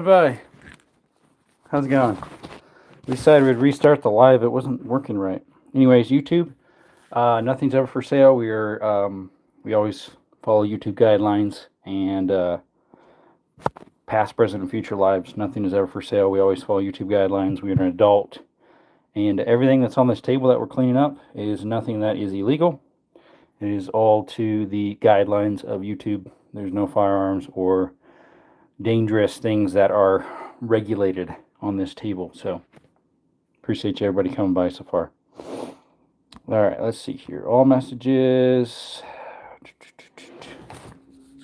Bye. How's it going? We decided we'd restart the live. It wasn't working right. Anyways, YouTube. Nothing's ever for sale. We always follow YouTube guidelines and past, present, and future lives. Nothing is ever for sale. We always follow YouTube guidelines. We are an adult, and everything that's on this table that we're cleaning up is nothing that is illegal. It is all to the guidelines of YouTube. There's no firearms or dangerous things that are regulated on this table. So appreciate you everybody coming by so far. All right, let's see here. All messages. Let's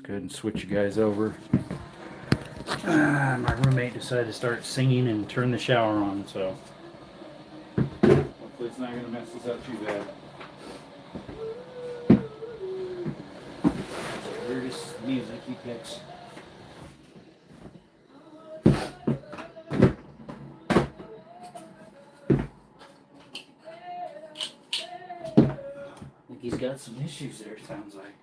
go ahead and switch you guys over. My roommate decided to start singing and turn the shower on, so hopefully it's not going to mess us up too bad. It's the weirdest music he picks. He's got some issues there, sounds like.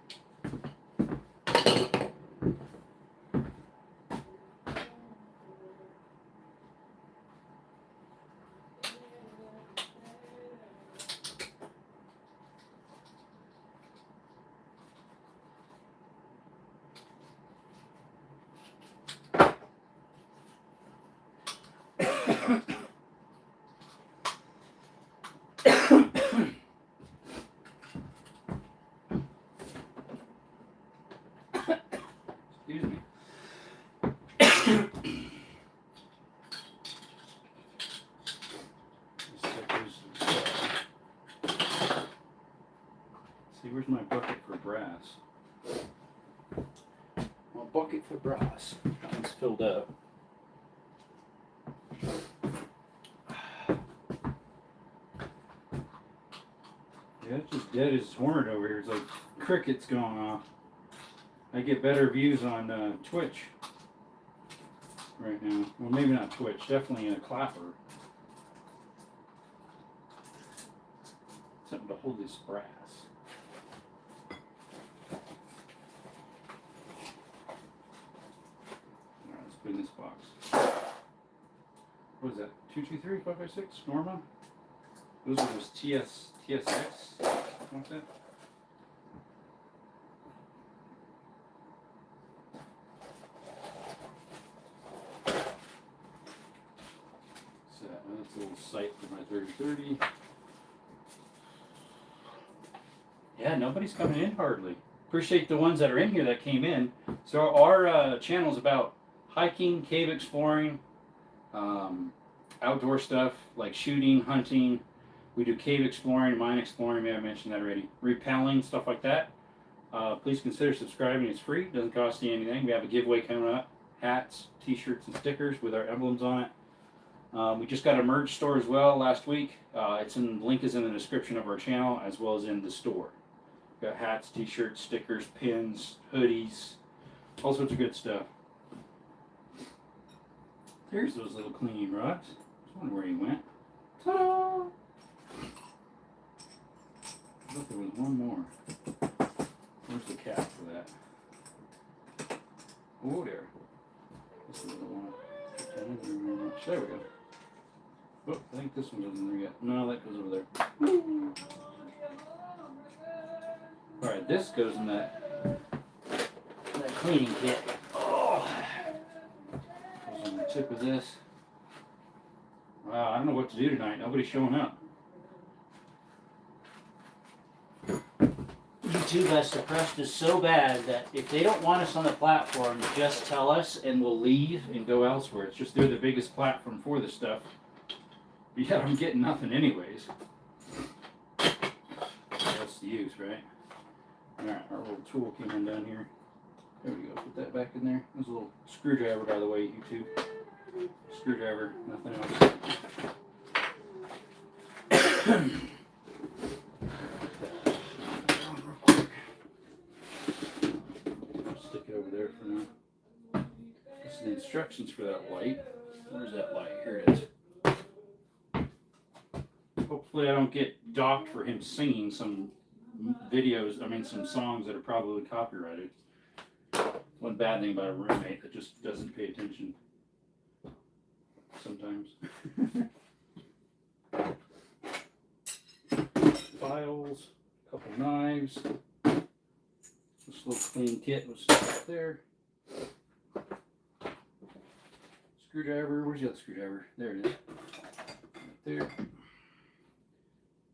Excuse me. See, where's my bucket for brass? My bucket for brass. That one's filled up. Yeah, it's just dead as horn over here. It's like crickets going off. I get better views on Twitch right now. Well, maybe not Twitch, definitely a Clapper. Something to hold this brass. Alright, let's put in this box. What is that? 223 556 Norma? Those are those TSX. What's that? So that's a little sight for my 3030. Yeah, nobody's coming in hardly. Appreciate the ones that are in here that came in. So our channel is about hiking, cave exploring, outdoor stuff like shooting, hunting. We do cave exploring, mine exploring, maybe I mentioned that already. Repelling, stuff like that. Please consider subscribing. It's free. It doesn't cost you anything. We have a giveaway coming up. Hats, t-shirts, and stickers with our emblems on it. We just got a merch store as well last week. Link is in the description of our channel as well as in the store. We've got hats, t-shirts, stickers, pins, hoodies, all sorts of good stuff. There's those little cleaning rods. I wonder where he went. Ta-da! I thought there was one more. Where's the cap for that? Oh, there. This is the one. There we go. Oh, I think this one goes in there yet. No, that goes over there. Alright, this goes in that cleaning kit. Oh. Goes on the tip of this. Wow, I don't know what to do tonight. Nobody's showing up. YouTube has suppressed us so bad that if they don't want us on the platform, just tell us and we'll leave and go elsewhere. It's just they're the biggest platform for this stuff. But yeah, I'm getting nothing anyways. What's the use, right? Alright, our little tool came undone here. There we go, put that back in there. There's a little screwdriver, by the way, YouTube. Screwdriver, nothing else. Stick it over there for now. This is the instructions for that light. Where's that light? Here it is. Hopefully I don't get docked for him singing some some songs that are probably copyrighted. One bad thing about a roommate that just doesn't pay attention. mags. This little clean kit was stuck there. Screwdriver, where's the other screwdriver? There it is. Right there.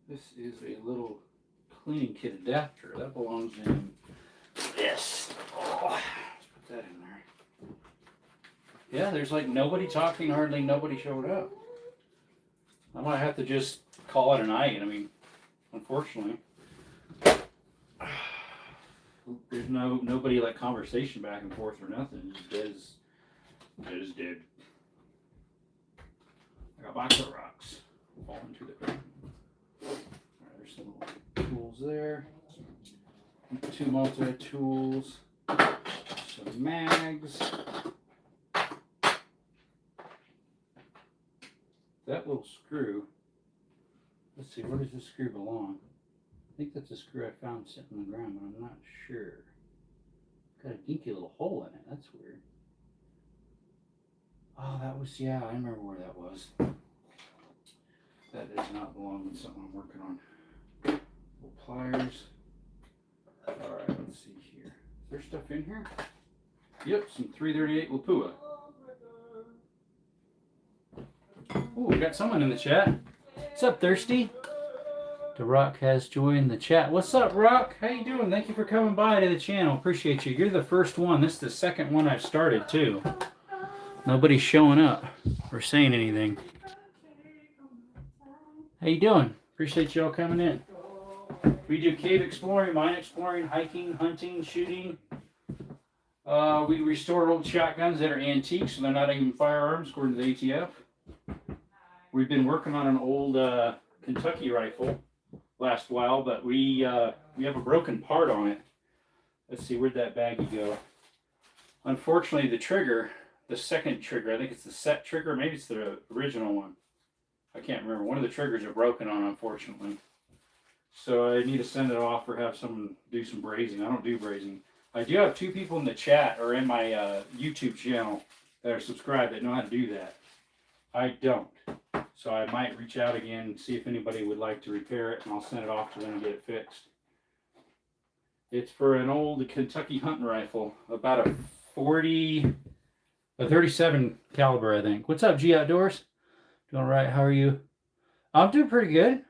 This is a little cleaning kit adapter. That belongs in this. Oh, let's put that in there. Yeah, there's like nobody talking, hardly nobody showed up. I might have to just call it a night. I mean, unfortunately, there's nobody like conversation back and forth or nothing. It's dead as dead. I got a box of rocks fall into the ground. Alright, there's some little tools there. 2 multi-tools. Some mags. That little screw. Let's see, where does this screw belong? I think that's a screw I found sitting on the ground, but I'm not sure. Got a dinky little hole in it. That's weird. Oh, that was, yeah, I remember where that was. That does not belong with something I'm working on. Little pliers. Alright, let's see here. Is there stuff in here? Yep, some 338 Lapua. Ooh, we got someone in the chat. What's up, Thirsty? The Rock has joined the chat. What's up, Rock? How you doing? Thank you for coming by to the channel. Appreciate you. You're the first one. This is the second one I've started, too. Nobody's showing up or saying anything. How you doing? Appreciate y'all coming in. We do cave exploring, mine exploring, hiking, hunting, shooting. We restore old shotguns that are antiques, so they're not even firearms, according to the ATF. We've been working on an old Kentucky rifle last while, but we have a broken part on it. Let's see, where'd that baggie go? Unfortunately, the trigger, the second trigger, I think it's the set trigger, maybe it's the original one. I can't remember. One of the triggers are broken on, unfortunately. So I need to send it off or have someone do some brazing. I don't do brazing. I do have 2 people in the chat or in my YouTube channel that are subscribed that know how to do that. I don't. So I might reach out again and see if anybody would like to repair it, and I'll send it off to them and get it fixed. It's for an old Kentucky hunting rifle, about a 37 caliber, I think. What's up, G Outdoors? Doing all right? How are you? I'm doing pretty good.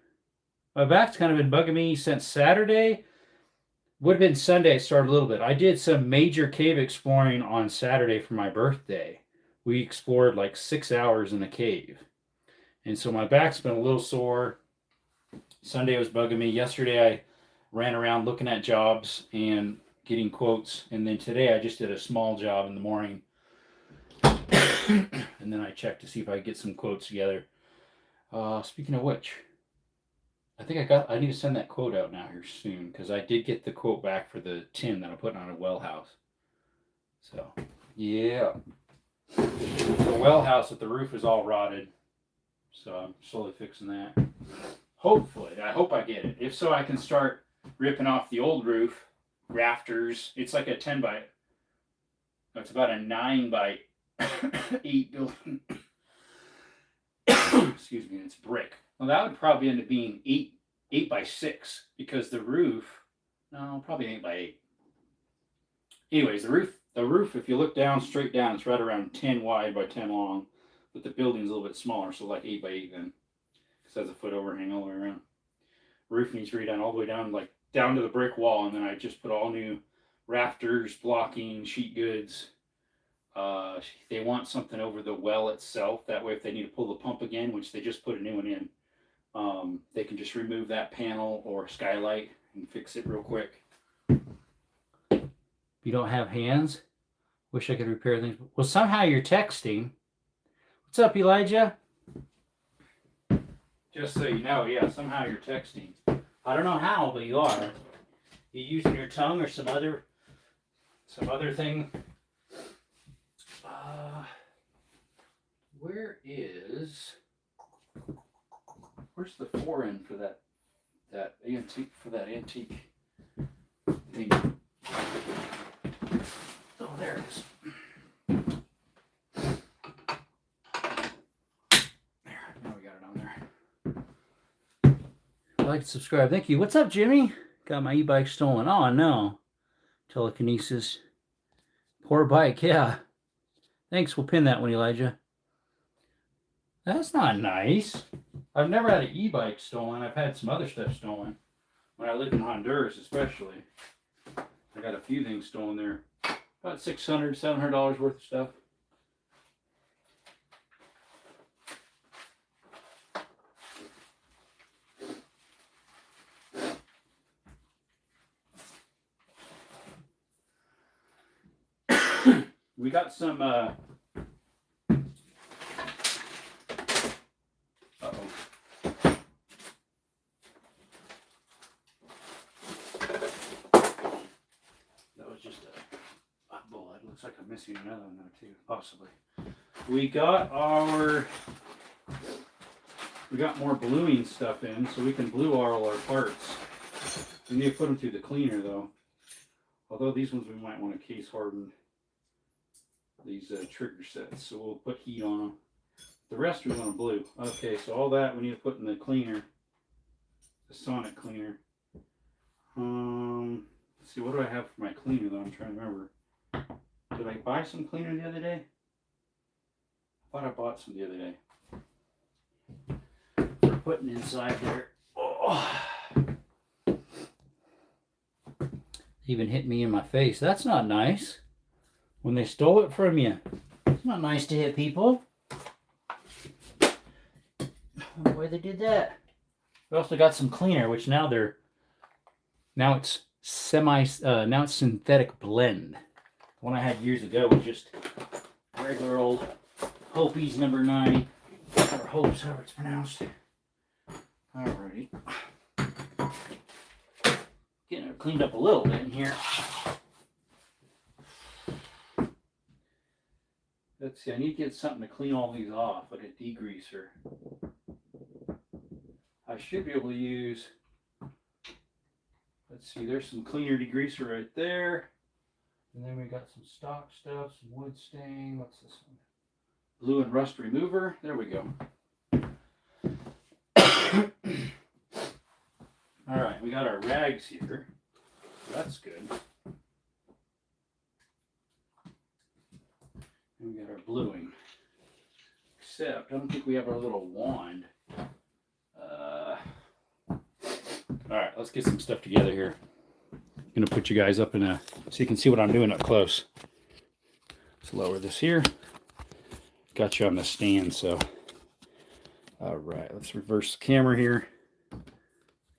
My back's kind of been bugging me since Saturday. Would have been Sunday, it started a little bit. I did some major cave exploring on Saturday for my birthday. We explored like 6 hours in a cave. And so my back's been a little sore. Sunday was bugging me. Yesterday I ran around looking at jobs and getting quotes. And then today I just did a small job in the morning. And then I checked to see if I could get some quotes together. Speaking of which, I think I need to send that quote out now here soon, because I did get the quote back for the tin that I'm putting on a well house. So, yeah. The well house that the roof is all rotted. So I'm slowly fixing that. Hopefully, I hope I get it. If so, I can start ripping off the old roof, rafters. It's like a 10 by, it's about a 9 by 8 building. Excuse me, it's brick. Well, that would probably end up being 8 by 6, because the roof, no, probably 8 by 8. Anyways, the roof, if you look down, straight down, it's right around 10 wide by 10 long, but the building's a little bit smaller, so like 8 by 8 then, because it has a foot overhang all the way around. Roof needs redone all the way down, like down to the brick wall, and then I just put all new rafters, blocking, sheet goods. They want something over the well itself. That way, if they need to pull the pump again, which they just put a new one in, they can just remove that panel or skylight and fix it real quick. You don't have hands? Wish I could repair things. Well, somehow you're texting. What's up, Elijah? Just so you know, yeah, somehow you're texting. I don't know how, but you are. You using your tongue or some other thing? Where's the fore-end for that antique thing? Oh, there it is. There, now we got it on there. Like and subscribe. Thank you. What's up, Jimmy? Got my e-bike stolen. Oh, no. Telekinesis. Poor bike, yeah. Thanks, we'll pin that one, Elijah. That's not nice. I've never had an e-bike stolen. I've had some other stuff stolen. When I lived in Honduras, especially. I got a few things stolen there. About $600, $700 worth of stuff. We got some, uh-oh. That was just a bullet. Looks like I'm missing another one though too, possibly. We got more bluing stuff in, so we can blue all our parts. We need to put them through the cleaner though. Although these ones we might want to case harden. These trigger sets, so we'll put heat on them. The rest we want to blue. Okay, so all that we need to put in the cleaner, the sonic cleaner. Let's see, what do I have for my cleaner though? I'm trying to remember. Did I buy some cleaner the other day? I thought I bought some the other day. For putting inside there. Oh. Even hit me in my face. That's not nice. When they stole it from you. It's not nice to hit people. I wonder why they did that. We also got some cleaner, which now it's synthetic blend. The one I had years ago was just regular old Hopies number 9. Or Hopes, however it's pronounced. Alrighty. Getting it cleaned up a little bit in here. Let's see, I need to get something to clean all these off, like a degreaser. I should be able to use, let's see, there's some cleaner degreaser right there. And then we got some stock stuff, some wood stain. What's this one? Glue and rust remover. There we go. All right, we got our rags here. That's good. And we got our bluing. Except, I don't think we have our little wand. Alright, let's get some stuff together here. I'm going to put you guys up in a, so you can see what I'm doing up close. Let's lower this here. Got you on the stand, so. Alright, let's reverse the camera here.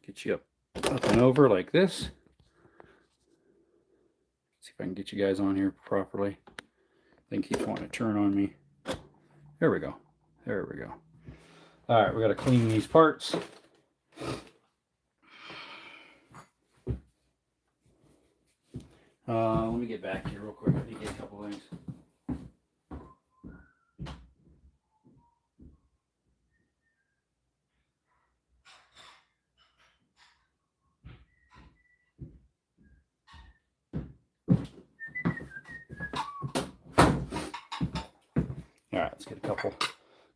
Get you up and over like this. See if I can get you guys on here properly. Thing keeps wanting to turn on me. There we go. There we go. All right, we got to clean these parts. Let me get back here real quick. I need to get a couple things. All right, let's get a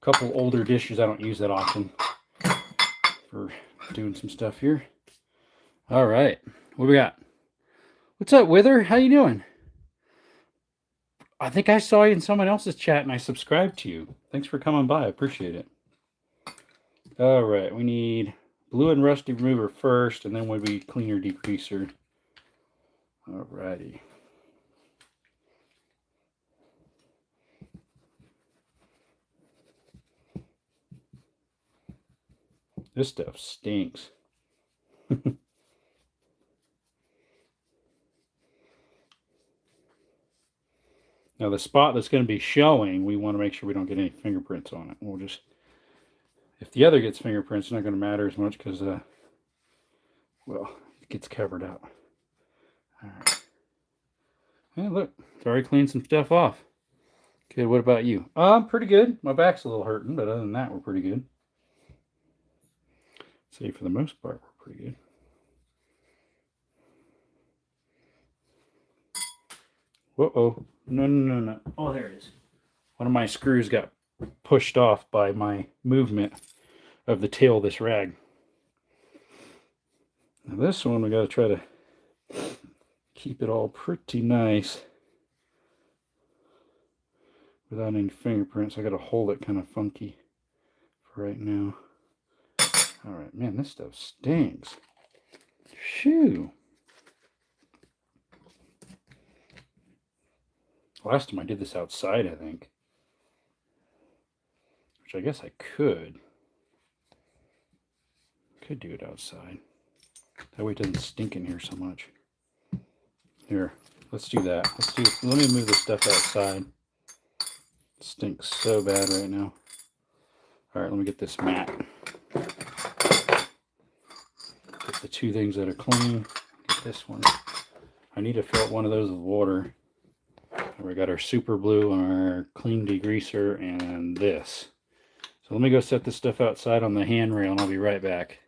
couple older dishes I don't use that often for doing some stuff here. All right, what we got? What's up, Wither? How you doing? I think I saw you in someone else's chat and I subscribed to you. Thanks for coming by. I appreciate it. All right, we need blue and rusty remover first, and then would be cleaner degreaser. All righty. This stuff stinks. Now the spot that's going to be showing, we want to make sure we don't get any fingerprints on it. We'll just, if the other gets fingerprints, it's not going to matter as much because, well, it gets covered up. All right. Hey, look, it's already cleaned some stuff off. Good, what about you? I'm pretty good. My back's a little hurting, but other than that, we're pretty good. Say for the most part, we're pretty good. Whoa, no. Oh, there it is. One of my screws got pushed off by my movement of the tail of this rag. Now this one we got to try to keep it all pretty nice without any fingerprints. I got to hold it kind of funky for right now. All right, man, this stuff stinks. Shoo. Last time I did this outside, I think. Which I guess I could. Could do it outside. That way it doesn't stink in here so much. Here, let's do that. Let me move this stuff outside. It stinks so bad right now. All right, let me get this mat. Get the two things that are clean. Get this one. I need to fill up one of those with water. We got our super blue, our clean degreaser, and this. So let me go set this stuff outside on the handrail and I'll be right back.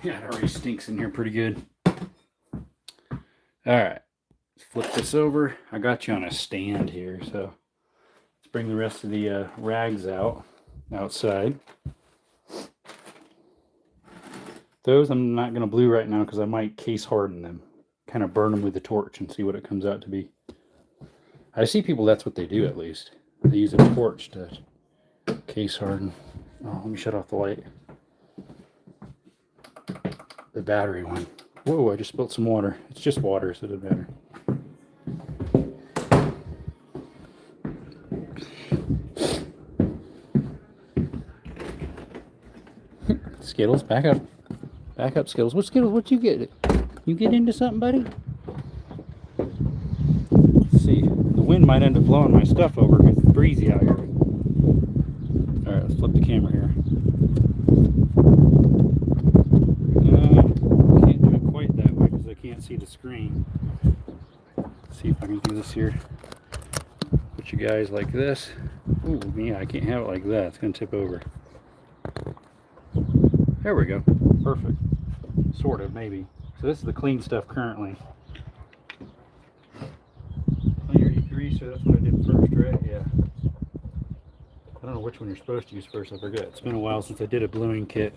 Yeah, it already stinks in here pretty good. All right, let's flip this over. I got you on a stand here, so let's bring the rest of the rags outside. Those I'm not going to blue right now because I might case harden them. Kind of burn them with the torch and see what it comes out to be. I see people, that's what they do at least. They use a torch to case harden. Oh, let me shut off the light. The battery one. Whoa, I just spilled some water. It's just water, so it doesn't matter. Skittles, back up. Back up, Skittles. What Skittles? What you get? You get into something, buddy? Let's see. The wind might end up blowing my stuff over because it's breezy out here. Alright, let's flip the camera here. Can't do it quite that way because I can't see the screen. Let's see if I can do this here. Put you guys like this. Ooh, yeah, I can't have it like that. It's going to tip over. There we go. Perfect. Sort of, maybe. So this is the clean stuff currently. Clear degreaser, that's what I did first, right? Yeah. I don't know which one you're supposed to use first, I forget. It's been a while since I did a bluing kit.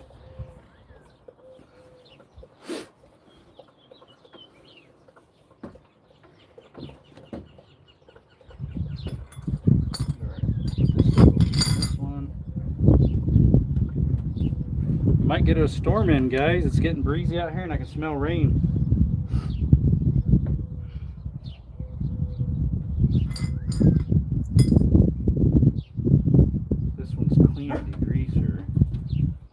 Might get a storm in, guys. It's getting breezy out here and I can smell rain. This one's clean degreaser.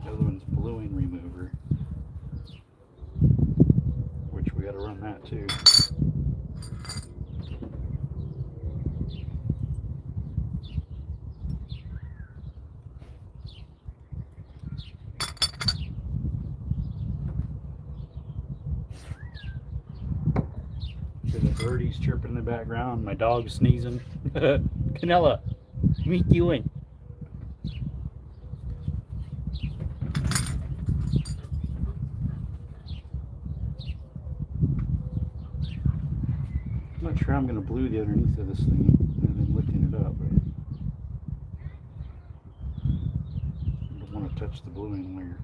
The other one's bluing remover, which we got to run that too. The birdies chirping in the background, my dog sneezing. Canella, what are you doing? I'm not sure I'm going to blue the underneath of this thing. I've been lifting it up, but I don't want to touch the bluing layer.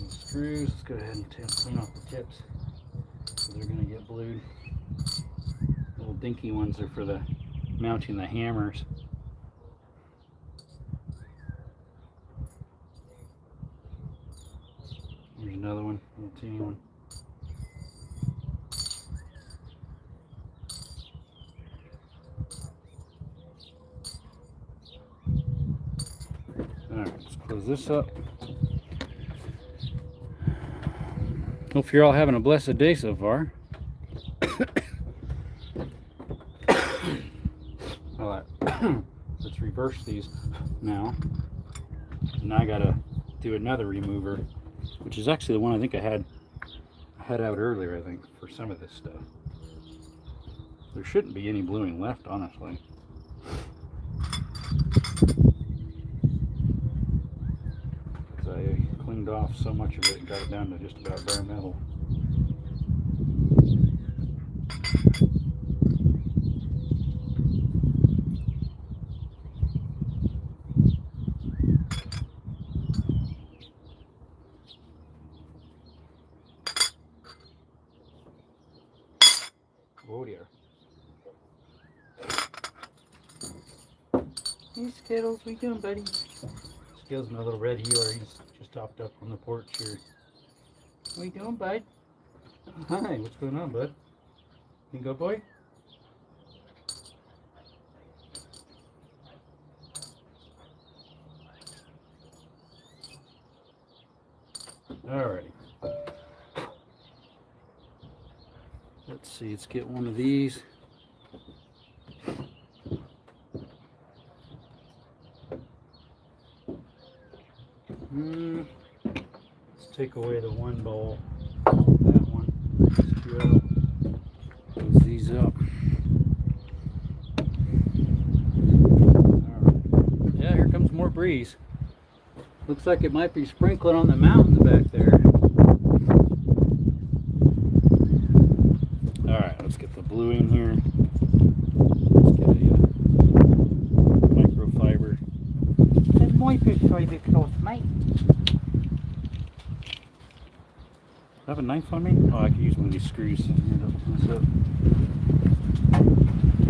Screws, let's go ahead and clean off the tips. So they're going to get blued. Little dinky ones are for the mounting the hammers. Here's another one, little teeny one. Alright, let's close this up. Hope you're all having a blessed day so far. Alright, let's reverse these now. Now I gotta do another remover, which is actually the one I think I had out earlier, I think, for some of this stuff. There shouldn't be any bluing left, honestly. Because I cleaned off so much of it and got it down to just about bare metal. Oh dear. Hey Skittles, what you doing, buddy? Skittles, my little red heeler, he's just hopped up on the porch here. What you doing, bud? Hi, what's going on, bud? You go, boy? Alrighty. Let's see, let's get one of these. Let's take away the one bowl. That one. These two out. Close these up. Alright. Yeah, here comes more breeze. Looks like it might be sprinkling on the mountains back there. Alright, let's get the blue in here. Let's get a microfiber. That's my microfiber cloth, mate. Do I have a knife on me? Oh, I could use one of these screws in here to open this up.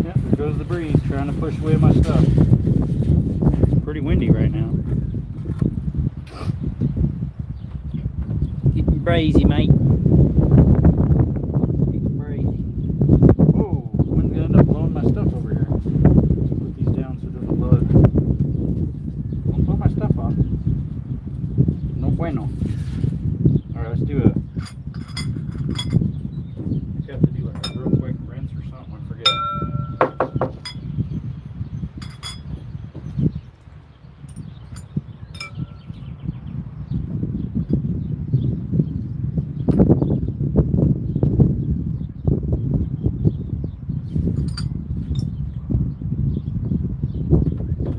Yep, there goes the breeze trying to push away my stuff. It's pretty windy right now. Getting breezy, mate. Getting breezy. Whoa, wind's gonna end up blowing my stuff over here. Put these down so it doesn't blow it. Don't blow my stuff off. No bueno. Alright, let's do a... I have to do like a real quick rinse or something, I forget.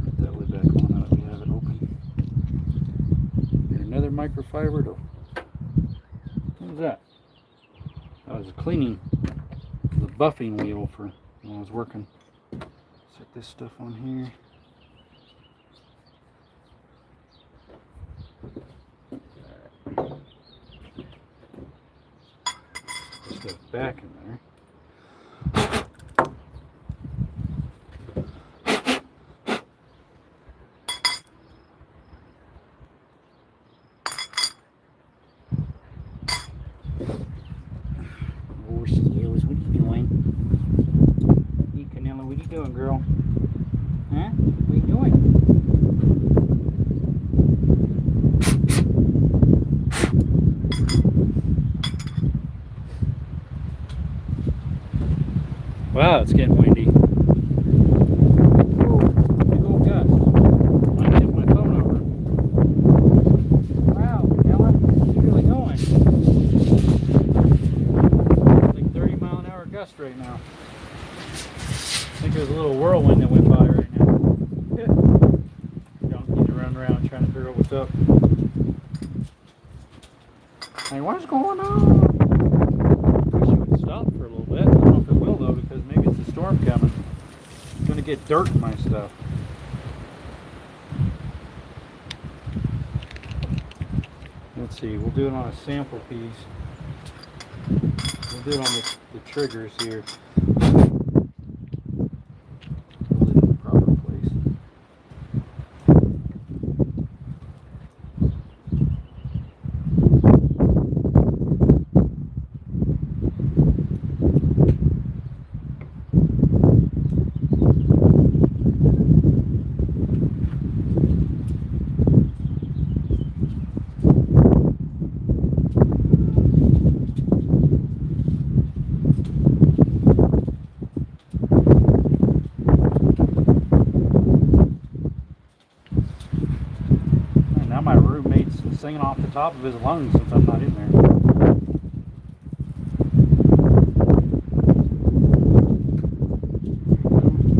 Put that lid back on now that we have it open. Get another microfiber to... What was that? That was a cleaning, the buffing wheel for when I was working. Set this stuff on here. Put stuff back in there. What are you doing, girl? Huh? What are you doing? Wow, it's getting windy. Whoa, big old gust. Might tip my phone over. Wow, Ellen, it's really going. Like 30-mile-an-hour gust right now. I think there's a little whirlwind that went by right now. Donkeys running around trying to figure out what's up. Hey, what's going on? I wish it would stop for a little bit. I don't know if it will though, because maybe it's a storm coming. It's going to get dirt in my stuff. Let's see, we'll do it on a sample piece. We'll do it on the triggers here. singing off the top of his lungs since I'm not in there.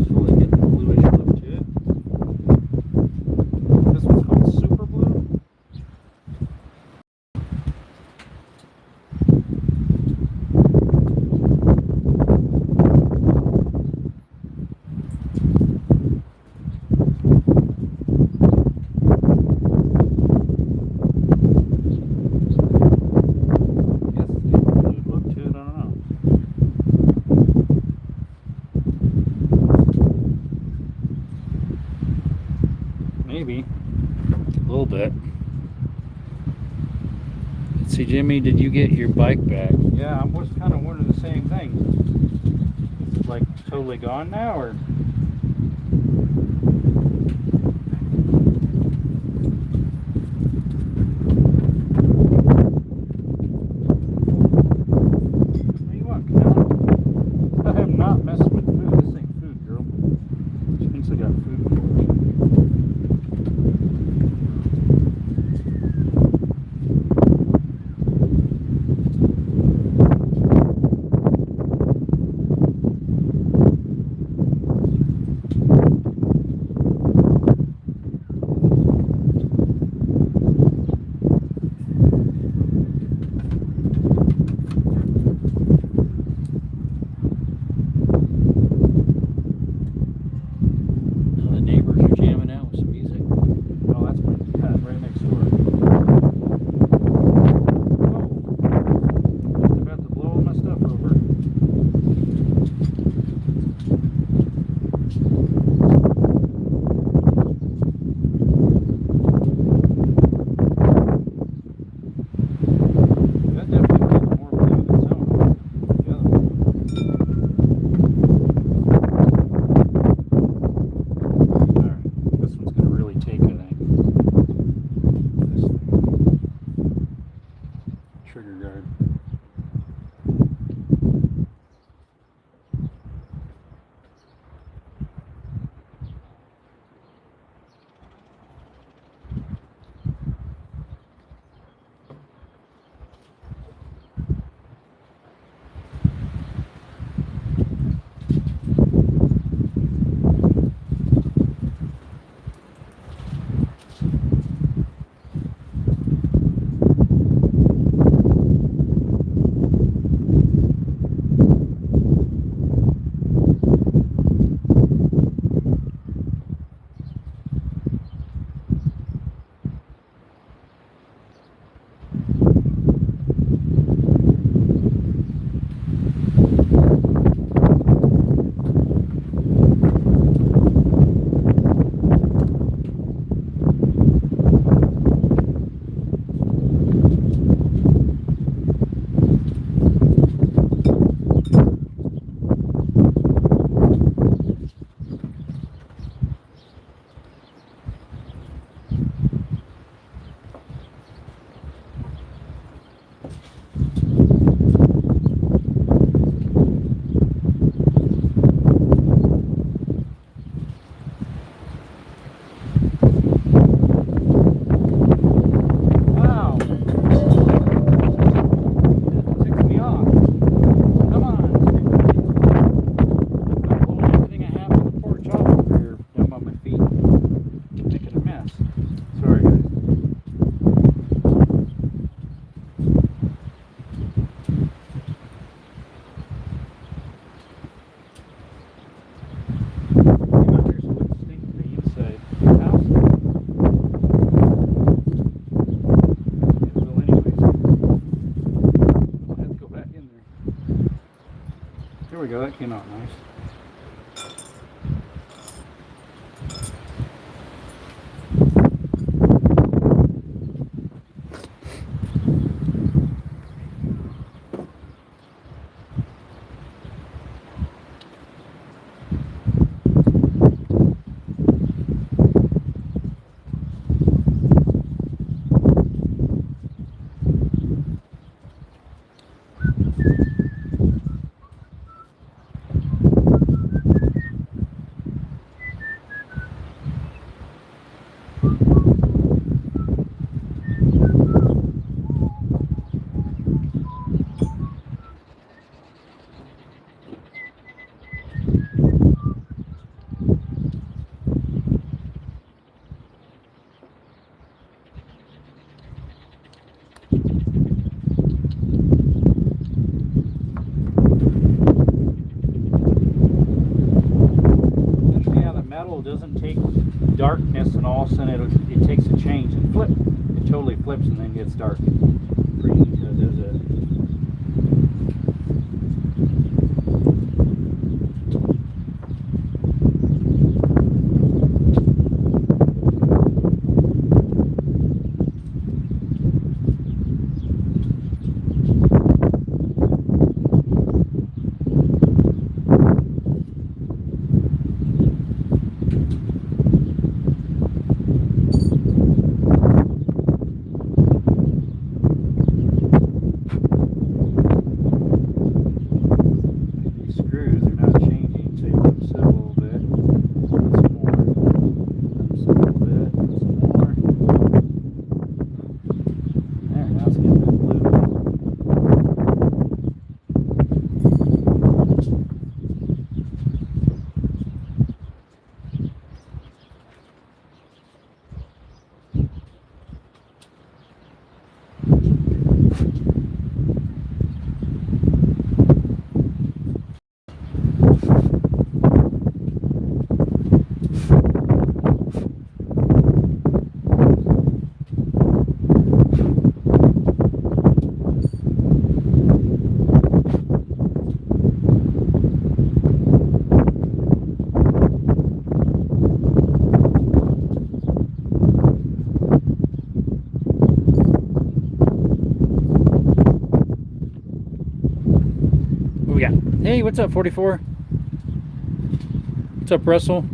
Slowly getting the bluish look to it. This one's called Super Blue. Maybe a little bit. Let's see, Jimmy, did you get your bike back? Yeah, I was kind of wondering the same thing. Is it like totally gone now, or? What do you want, Cal? I have not messed with food. This ain't food, girl. She thinks I got food for her. Trigger guard. There we go, that came out nice. sudden take darkness, and all of a sudden it takes a change and flip. It totally flips and then gets dark. Pretty neat. Does it? Hey, what's up, 44? What's up, Russell?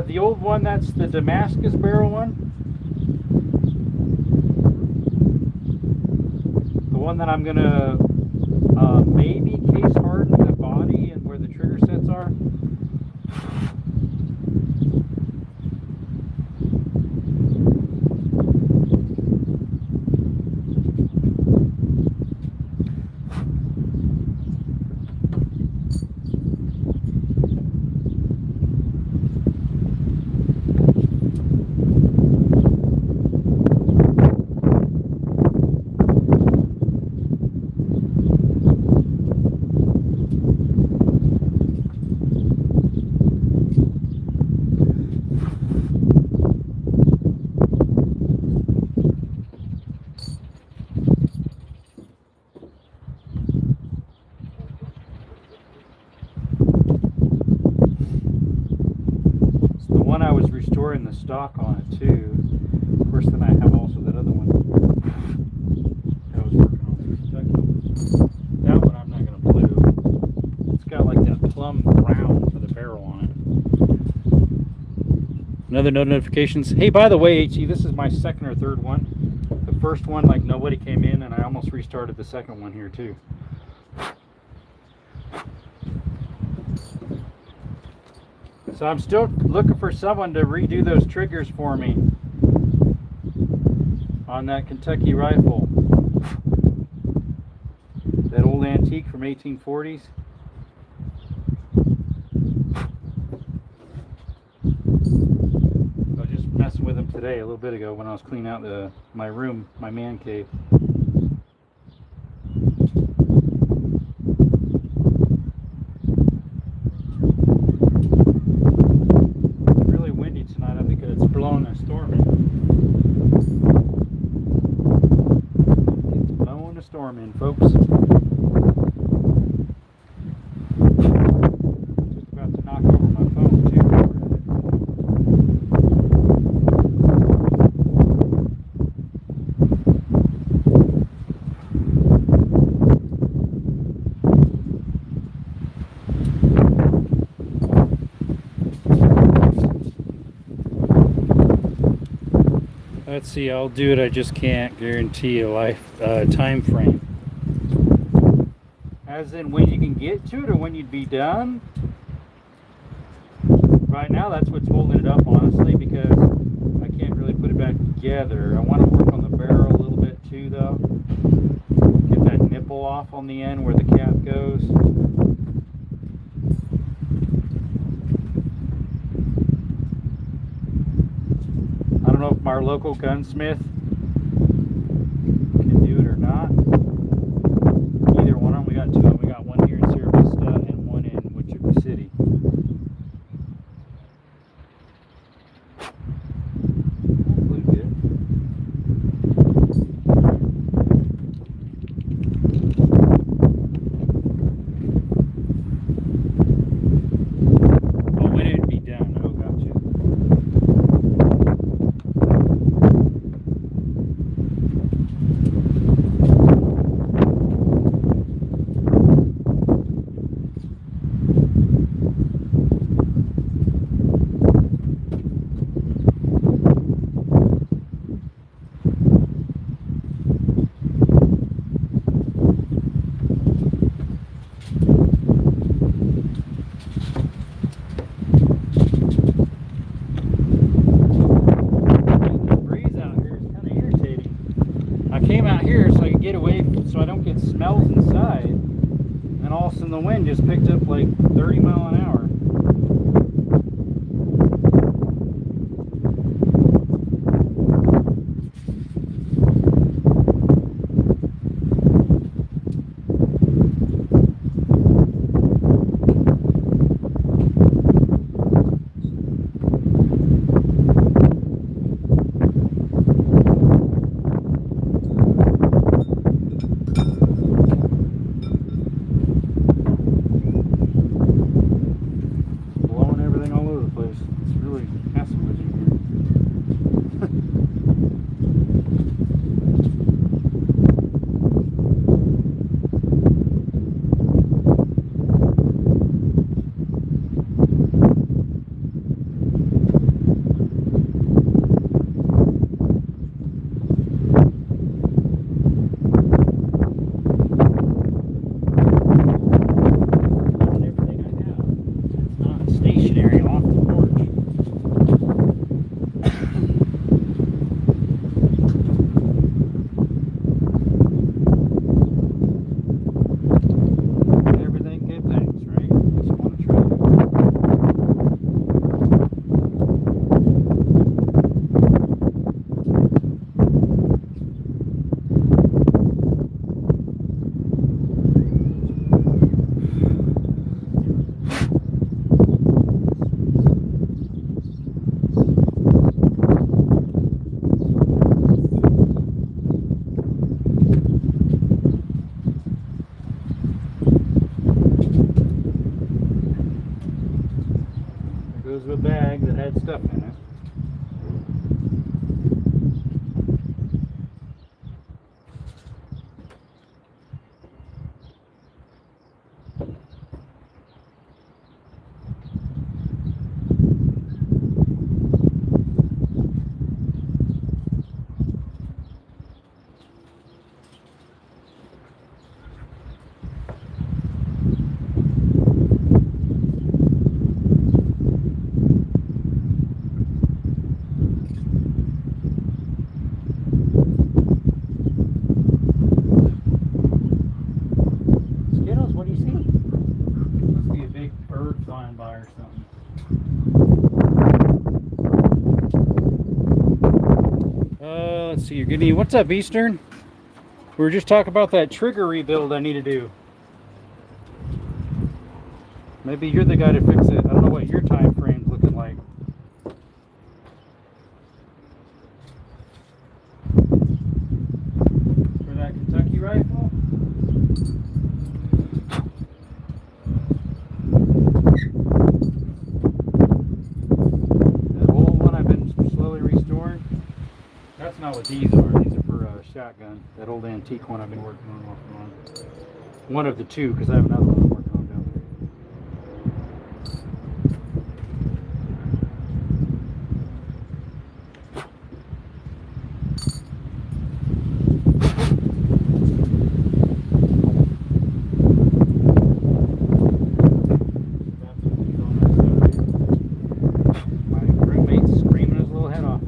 The old one, that's the Damascus barrel one. The one that I'm gonna maybe case harden the body and where the trigger sets are. Restoring the stock on it too. Of course, then I have also that other one I was working on in Kentucky. That one I'm not going to blue. It's got like that plum brown for the barrel on it. Another notifications. Hey, by the way, HE, this is my second or third one. The first one, like nobody came in, and I almost restarted the second one here too. So I'm still looking for someone to redo those triggers for me on that Kentucky rifle. That old antique from 1840s. I was just messing with them today a little bit ago when I was cleaning out my room, my man cave. Blowing a storm in. It's blowing a storm in, folks. Just about to knock over my phone too. Let's see, I'll do it. I just can't guarantee a time frame. As in when you can get to it or when you'd be done? Right now, that's what's holding it up, honestly, because I can't really put it back together. I want to work on the barrel a little bit too, though. Get that nipple off on the end where the cap goes. I don't know if our local gunsmith can do it or not. Either one of them. We got two of them. We got one here in Sierra Vista and one in Wichita City. Hopefully good. Oh, when it'd be done. Oh, gotcha. Came out here so I could get away so I don't get smells inside, and all of a sudden the wind just picked up like 30 miles an hour. Goes with a bag that had stuff in it. Flying by or something. Let's see. You're getting me. What's up, Eastern? We were just talking about that trigger rebuild I need to do. Maybe you're the guy to fix it. I don't know what your time frame's looking like. For that Kentucky rifle? That's not what these are. These are for a shotgun. That old antique one I've been working on off and on. One of the two, because I have another one I'm working on down there. My roommate's screaming his little head off.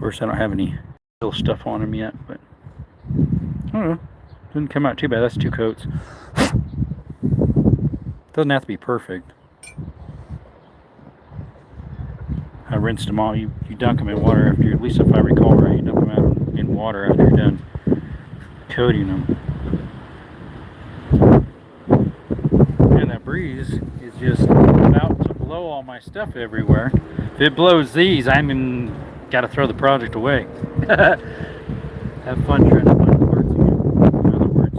course, I don't have any still stuff on them yet, but I don't know. Didn't come out too bad. That's 2 coats. Doesn't have to be perfect. I rinsed them all. You dunk them in water after, at least if I recall right, you dunk them out in water after you're done coating them. And that breeze is just about to blow all my stuff everywhere. If it blows these, I'm got to throw the project away. Have fun trying to find parts again. In other words.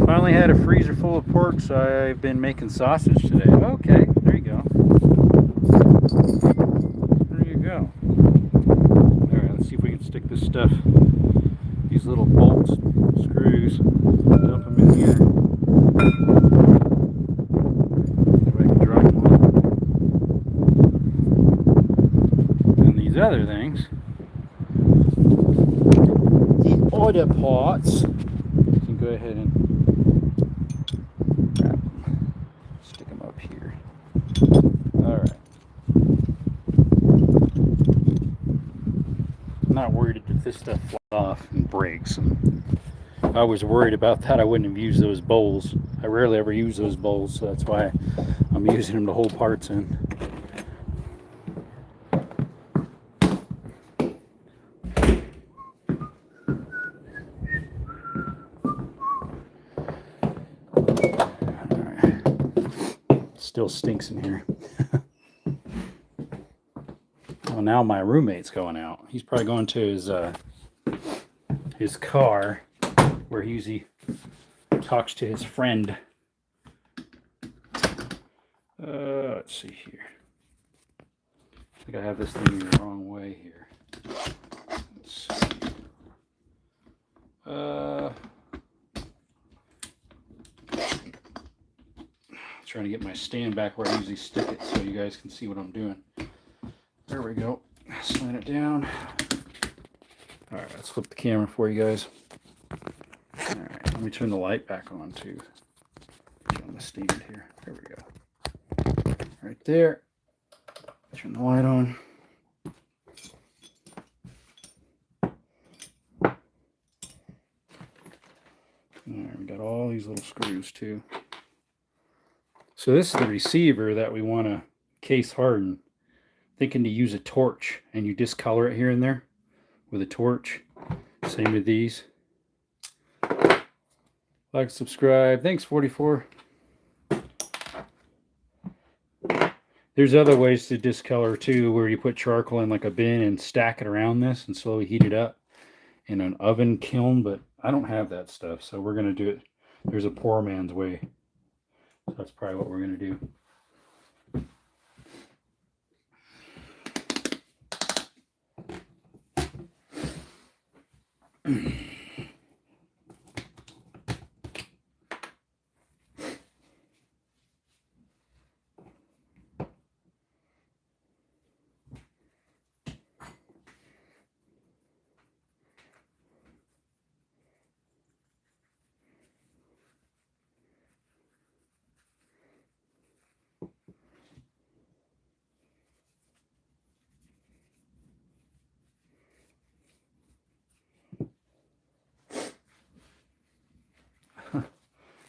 Finally had a freezer full of pork, so I've been making sausage today. Okay, there you go. There you go. Alright, let's see if we can stick this stuff, these little bolts, screws, dump them in here. Other things, the other parts, you can go ahead and grab them, stick them up here. Alright. I'm not worried if this stuff flies off and breaks. If I was worried about that, I wouldn't have used those bowls. I rarely ever use those bowls, so that's why I'm using them to hold parts in. Still stinks in here. Well, now my roommate's going out. He's probably going to his car, where he usually talks to his friend. Let's see here. I think I have this thing the wrong way here. Let's see. Trying to get my stand back where I usually stick it so you guys can see what I'm doing. There we go. Slide it down. All right, let's flip the camera for you guys. All right, let me turn the light back on too. On the stand here. There we go. Right there. Turn the light on. All right, we got all these little screws too. So this is the receiver that we want to case harden. Thinking to use a torch, and you discolor it here and there with a torch. Same with these. Like, subscribe. Thanks, 44. There's other ways to discolor too, where you put charcoal in like a bin and stack it around this and slowly heat it up in an oven kiln, but I don't have that stuff, so we're going to do it. There's a poor man's way. So that's probably what we're going to do.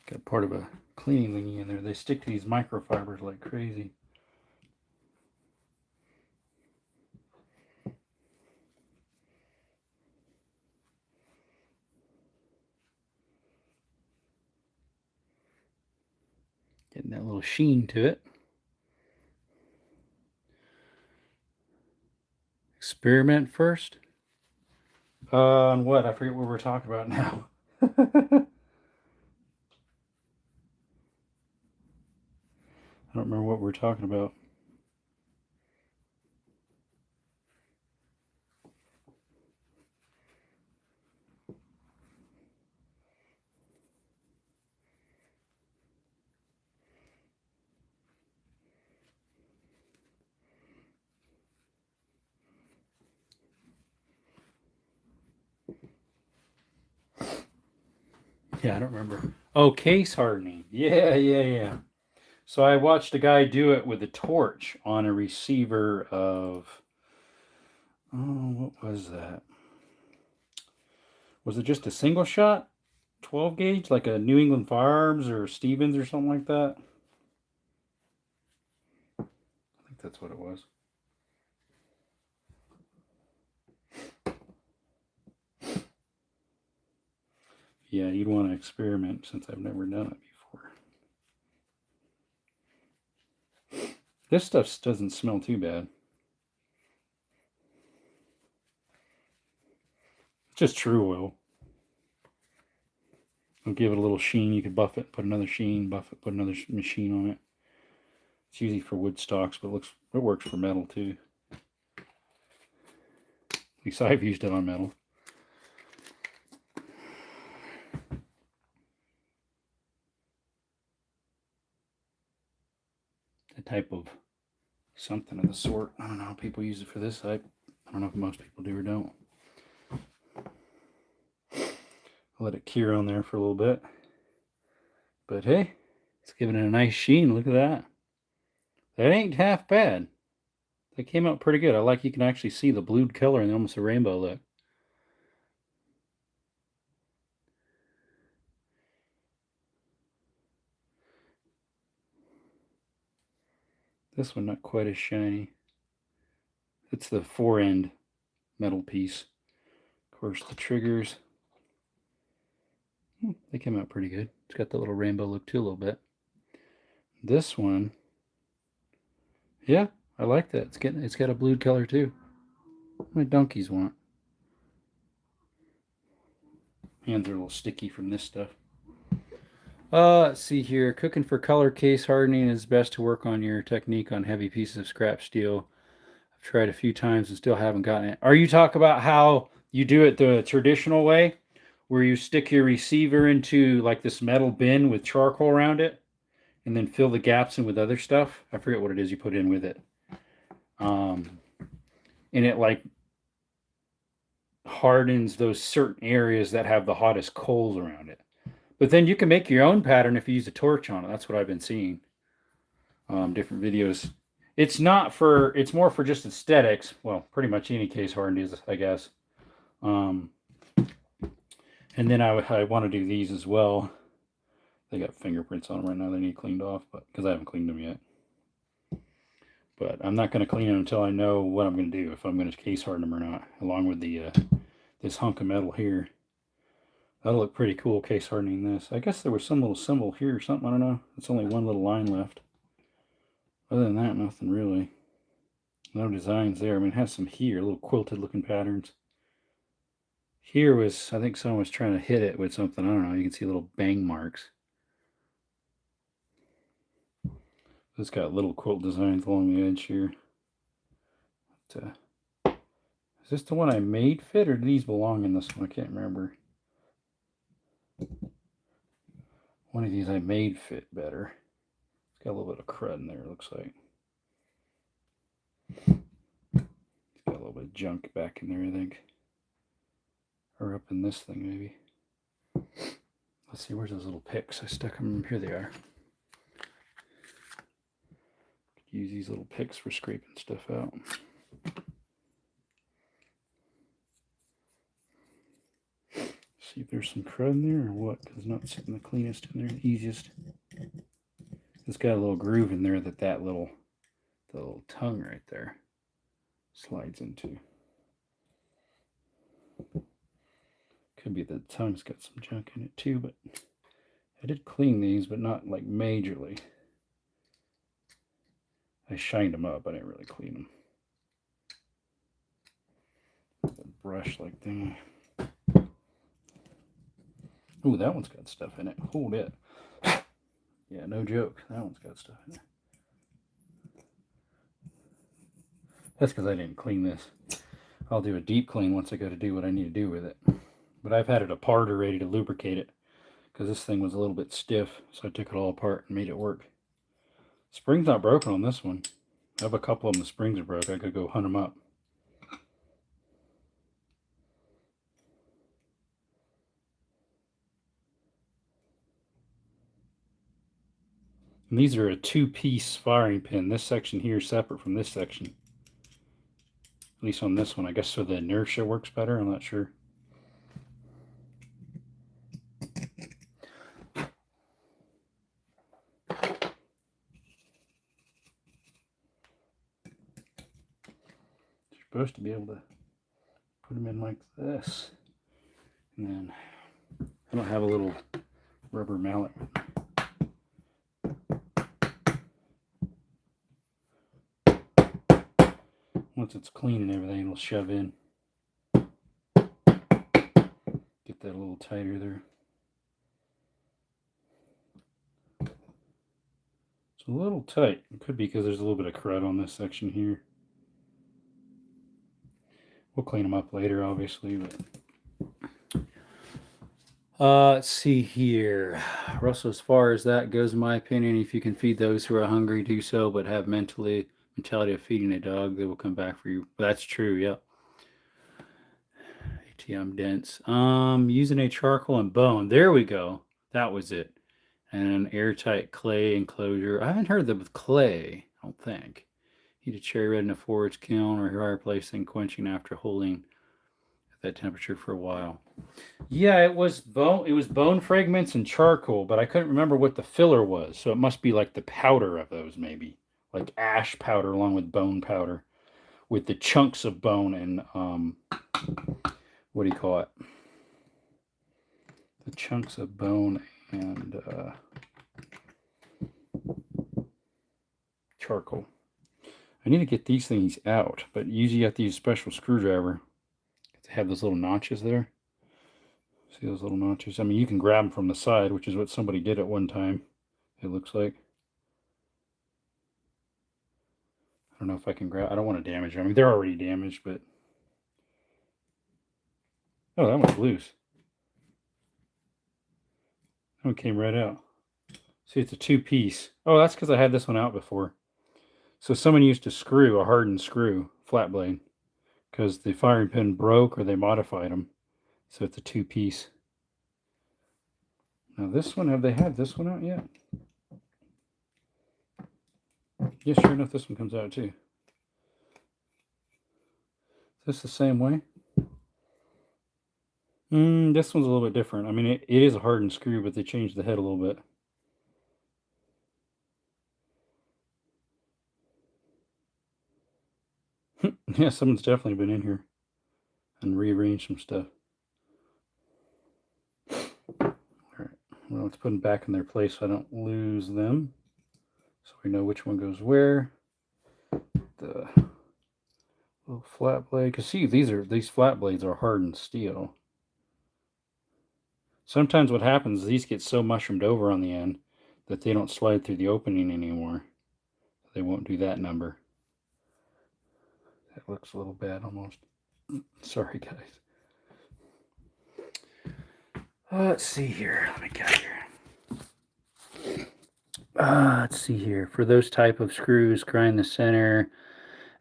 Got part of a cleaning thingy in there. They stick to these microfibers like crazy. Getting that little sheen to it. Experiment first. On what? I forget what we're talking about now. I don't remember what we're talking about. Yeah, I don't remember. Oh, case hardening. Yeah. So I watched a guy do it with a torch on a receiver of, oh, what was that? Was it just a single shot 12 gauge, like a New England Farms or Stevens or something like that? I think that's what it was. Yeah, you'd want to experiment since I've never done it before. This stuff doesn't smell too bad. It's just true oil. It'll give it a little sheen. You could buff it, put another sheen, buff it, put another machine on it. It's easy for wood stocks, but it works for metal too. At least I've used it on metal. A type of something of the sort. I don't know how people use it for this type. I don't know if most people do or don't. I'll let it cure on there for a little bit. But hey, it's giving it a nice sheen. Look at that. That ain't half bad. That came out pretty good. I like you can actually see the blued color and almost a rainbow look. This one not quite as shiny. It's the fore-end metal piece. Of course, the triggers, they came out pretty good. It's got the little rainbow look too a little bit. This one, yeah, I like that. It's got a blued color too. What do donkeys want? Hands are a little sticky from this stuff. Let's see here. Cooking for color case hardening is best to work on your technique on heavy pieces of scrap steel. I've tried a few times and still haven't gotten it. Are you talking about how you do it the traditional way, where you stick your receiver into like this metal bin with charcoal around it, and then fill the gaps in with other stuff? I forget what it is you put in with it. And it like hardens those certain areas that have the hottest coals around it. But then you can make your own pattern if you use a torch on it. That's what I've been seeing. Different videos. It's more for just aesthetics. Well, pretty much any case hardened is, I guess. And then I want to do these as well. They got fingerprints on them right now. They need cleaned off, but because I haven't cleaned them yet. But I'm not going to clean them until I know what I'm going to do, if I'm going to case harden them or not, along with the this hunk of metal here. That'll look pretty cool, case hardening this. I guess there was some little symbol here or something. I don't know. It's only one little line left. Other than that, nothing really. No designs there. I mean, it has some here, little quilted looking patterns. Here was, I think someone was trying to hit it with something. I don't know. You can see little bang marks. It's got little quilt designs along the edge here. But, is this the one I made fit, or do these belong in this one? I can't remember. One of these I made fit better. It's got a little bit of crud in there, it looks like. It's got a little bit of junk back in there, I think. Or up in this thing, maybe. Let's see, where's those little picks? I stuck them. Here they are. Could use these little picks for scraping stuff out. See if there's some crud in there or what, because it's not sitting the cleanest in there, the easiest. It's got a little groove in there that the little tongue right there slides into. Could be the tongue's got some junk in it too, but I did clean these, but not like majorly. I shined them up, I didn't really clean them. With a brush like that. Ooh, that one's got stuff in it. Hold it. Yeah, no joke. That one's got stuff in it. That's because I didn't clean this. I'll do a deep clean once I go to do what I need to do with it. But I've had it apart already to lubricate it, because this thing was a little bit stiff, so I took it all apart and made it work. Spring's not broken on this one. I have a couple of them, the springs are broke. I could go hunt them up. And these are a 2-piece firing pin. This section here is separate from this section. At least on this one, I guess, so the inertia works better. I'm not sure. You're supposed to be able to put them in like this. And then I don't have a little rubber mallet. Once it's clean and everything, it'll shove in. Get that a little tighter there. It's a little tight. It could be because there's a little bit of crud on this section here. We'll clean them up later, obviously. But let's see here. Russell, as far as that goes, in my opinion, if you can feed those who are hungry, do so, but have mentality of feeding a dog, they will come back for you. That's true, yep. ATM dense. Using a charcoal and bone. There we go. That was it. And an airtight clay enclosure. I haven't heard that with clay, I don't think. Heat a cherry red in a forage kiln or fireplace, then quenching after holding at that temperature for a while. Yeah, it was bone. It was bone fragments and charcoal, but I couldn't remember what the filler was. So it must be like the powder of those, maybe like ash powder along with bone powder, with the chunks of bone and what do you call it? The chunks of bone and charcoal. I need to get these things out, but usually you have to use a special screwdriver to have those little notches there. See those little notches? I mean, you can grab them from the side, which is what somebody did at one time, it looks like. I don't know if I can grab. I don't want to damage them. I mean, they're already damaged, but... Oh, that one's loose. That one came right out. See, it's a 2-piece. Oh, that's because I had this one out before. So someone used a screw, a hardened screw, flat blade, because the firing pin broke or they modified them. So it's a 2-piece. Now this one, have they had this one out yet? Yeah, sure enough, this one comes out too. Is this the same way? This one's a little bit different. I mean, it is a hardened screw, but they changed the head a little bit. Yeah, someone's definitely been in here and rearranged some stuff. Alright, well, let's put them back in their place so I don't lose them. So we know which one goes where. The little flat blade, because see, these flat blades are hardened steel. Sometimes what happens is these get so mushroomed over on the end that they don't slide through the opening anymore. They won't do that number. That looks a little bad almost. Sorry, guys. Let's see here. Let me get here. Let's see here. For those type of screws, grind the center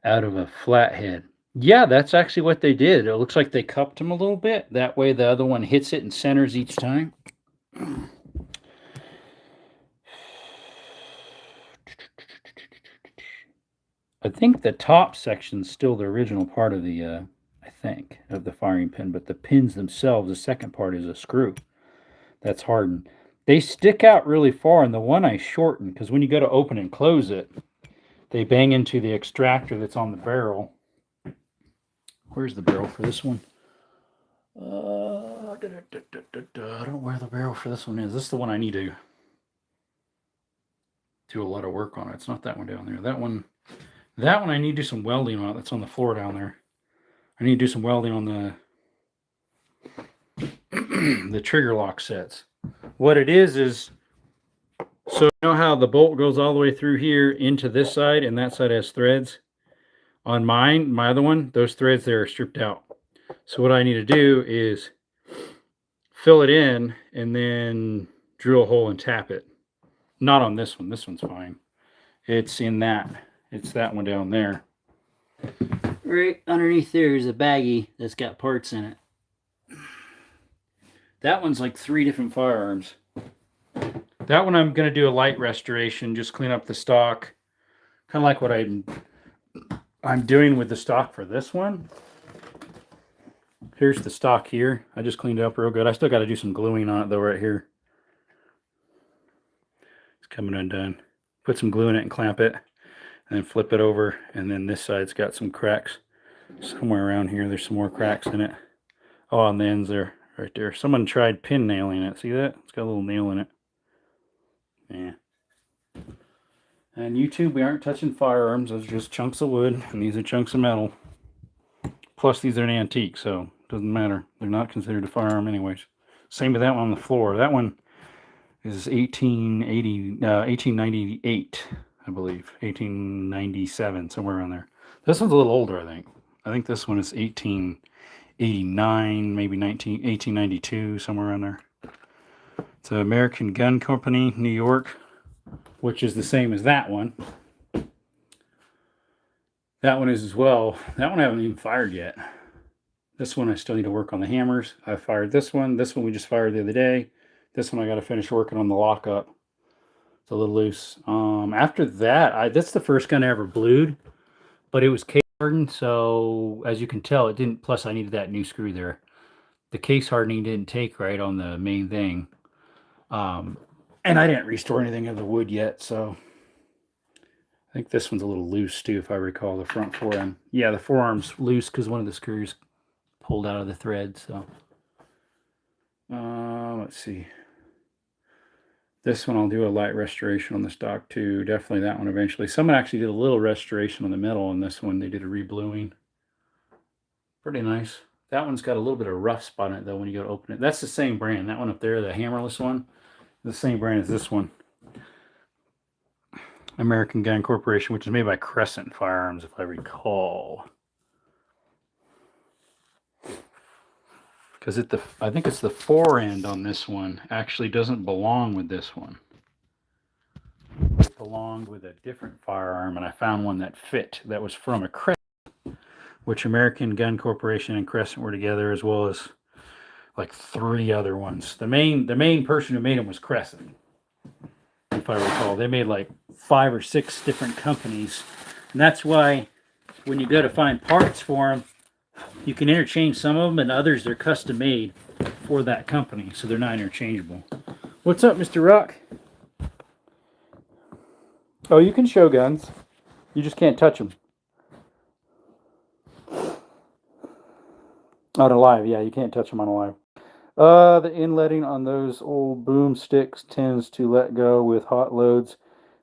out of a flathead. Yeah, that's actually what they did. It looks like they cupped them a little bit. That way the other one hits it and centers each time. I think the top section's still the original part of the, I think, of the firing pin, but the pins themselves, the second part is a screw that's hardened. They stick out really far, and the one I shortened, because when you go to open and close it, they bang into the extractor that's on the barrel. Where's the barrel for this one? I don't know where the barrel for this one is. This is the one I need to do a lot of work on. It's not that one down there. That one I need to do some welding on. That's on the floor down there. I need to do some welding on the trigger lock sets. What it is so you know how the bolt goes all the way through here into this side, and that side has threads? On mine, my other one, those threads there are stripped out. So what I need to do is fill it in and then drill a hole and tap it. Not on this one. This one's fine. It's in that. It's that one down there. Right underneath there is a baggie that's got parts in it. That one's like 3 different firearms. That one I'm going to do a light restoration, just clean up the stock. Kind of like what I'm doing with the stock for this one. Here's the stock here. I just cleaned it up real good. I still got to do some gluing on it though right here. It's coming undone. Put some glue in it and clamp it, and then flip it over, and then this side's got some cracks. Somewhere around here there's some more cracks in it. Oh, on the ends there, right there. Someone tried pin nailing it. See that? It's got a little nail in it. Yeah. And YouTube, we aren't touching firearms. Those are just chunks of wood, and these are chunks of metal. Plus, these are an antique, so it doesn't matter. They're not considered a firearm anyways. Same with that one on the floor. That one is 1898, I believe. 1897, somewhere around there. This one's a little older, I think. I think this one is 1889, maybe 1892, somewhere around there. It's an American Gun Company, New York, which is the same as that one. That one is as well. That one I haven't even fired yet. This one I still need to work on the hammers. I fired this one. This one we just fired the other day. This one I got to finish working on the lockup. It's a little loose. After that, that's the first gun I ever blued, but it was case hardened, so as you can tell, it didn't. Plus, I needed that new screw there. The case hardening didn't take right on the main thing, and I didn't restore anything of the wood yet, so I think this one's a little loose too, if I recall, the front forearm. Yeah, the forearm's loose because one of the screws pulled out of the thread. So let's see. This one I'll do a light restoration on the stock too. Definitely that one eventually. Someone actually did a little restoration on the metal on this one. They did a rebluing. Pretty nice. That one's got a little bit of rough spot in it though when you go to open it. That's the same brand. That one up there, the hammerless one, the same brand as this one. American Gun Corporation, which is made by Crescent Firearms, if I recall. Because I think it's the fore end on this one actually doesn't belong with this one. It belonged with a different firearm, and I found one that fit. That was from a Crescent, which American Gun Corporation and Crescent were together, as well as like 3 other ones. The main person who made them was Crescent, if I recall. They made like 5 or 6 different companies, and that's why when you go to find parts for them, you can interchange some of them, and others they're custom made for that company, so they're not interchangeable. What's up, Mr. Rock? Oh, you can show guns. You just can't touch them. On a live, yeah, you can't touch them on a live. The inletting on those old boom sticks tends to let go with hot loads.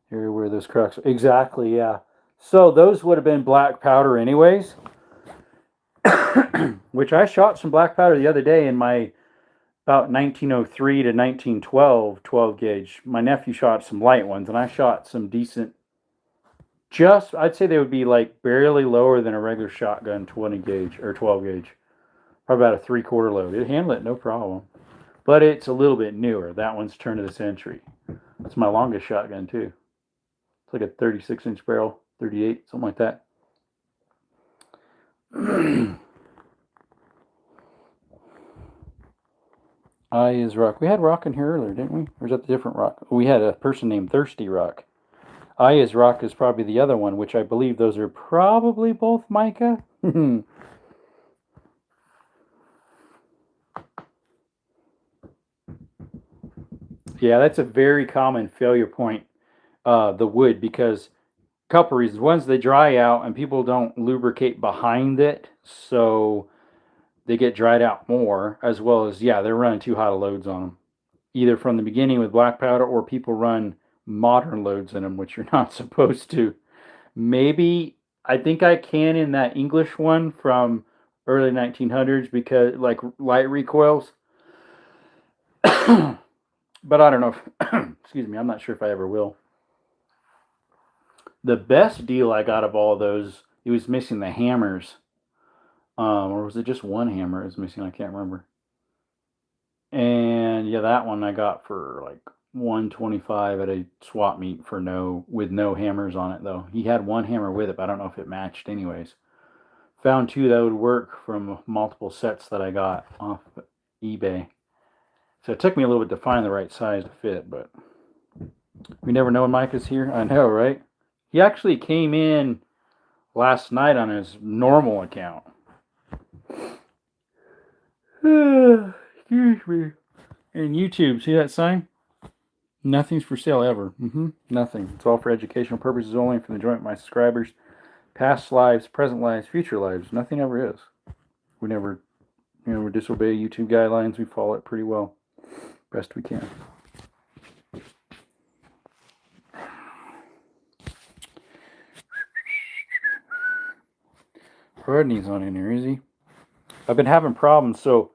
Here where those cracks are. Exactly, yeah. So those would have been black powder anyways. Which I shot some black powder the other day in my about 1903 to 1912 12 gauge. My nephew shot some light ones, and I shot some decent. I'd say they would be like barely lower than a regular shotgun 20 gauge or 12 gauge. Probably about a 3/4 load. It handled it no problem, but it's a little bit newer. That one's turn of the century. It's my longest shotgun too. It's like a 36-inch barrel, 38, something like that. I is Rock. We had Rock in here earlier, didn't we? Or is that the different Rock? We had a person named Thirsty Rock. I is Rock is probably the other one, which I believe those are probably both mica. Yeah, that's a very common failure point, the wood, because a couple reasons. One's they dry out and people don't lubricate behind it, so they get dried out more, as well as, yeah, they're running too hot of loads on them. Either from the beginning with black powder, or people run modern loads in them, which you're not supposed to. Maybe, I think I can in that English one from early 1900s, because, like, light recoils. But I don't know if, excuse me, I'm not sure if I ever will. The best deal I got of all those, it was missing the hammers. Or was it just one hammer is missing? I can't remember. And yeah, that one I got for like $125 at a swap meet with no hammers on it though. He had one hammer with it, but I don't know if it matched anyways. Found 2 that would work from multiple sets that I got off eBay. So it took me a little bit to find the right size to fit, but We never know when Mike is here. I know, right? He actually came in last night on his normal account. Excuse me. And YouTube, see that sign? Nothing's for sale ever. Nothing. It's all for educational purposes only for the enjoyment of my subscribers. Past lives, present lives, future lives. Nothing ever is. We never, we disobey YouTube guidelines. We follow it pretty well. Best we can. Rodney's not in here, is he? I've been having problems. So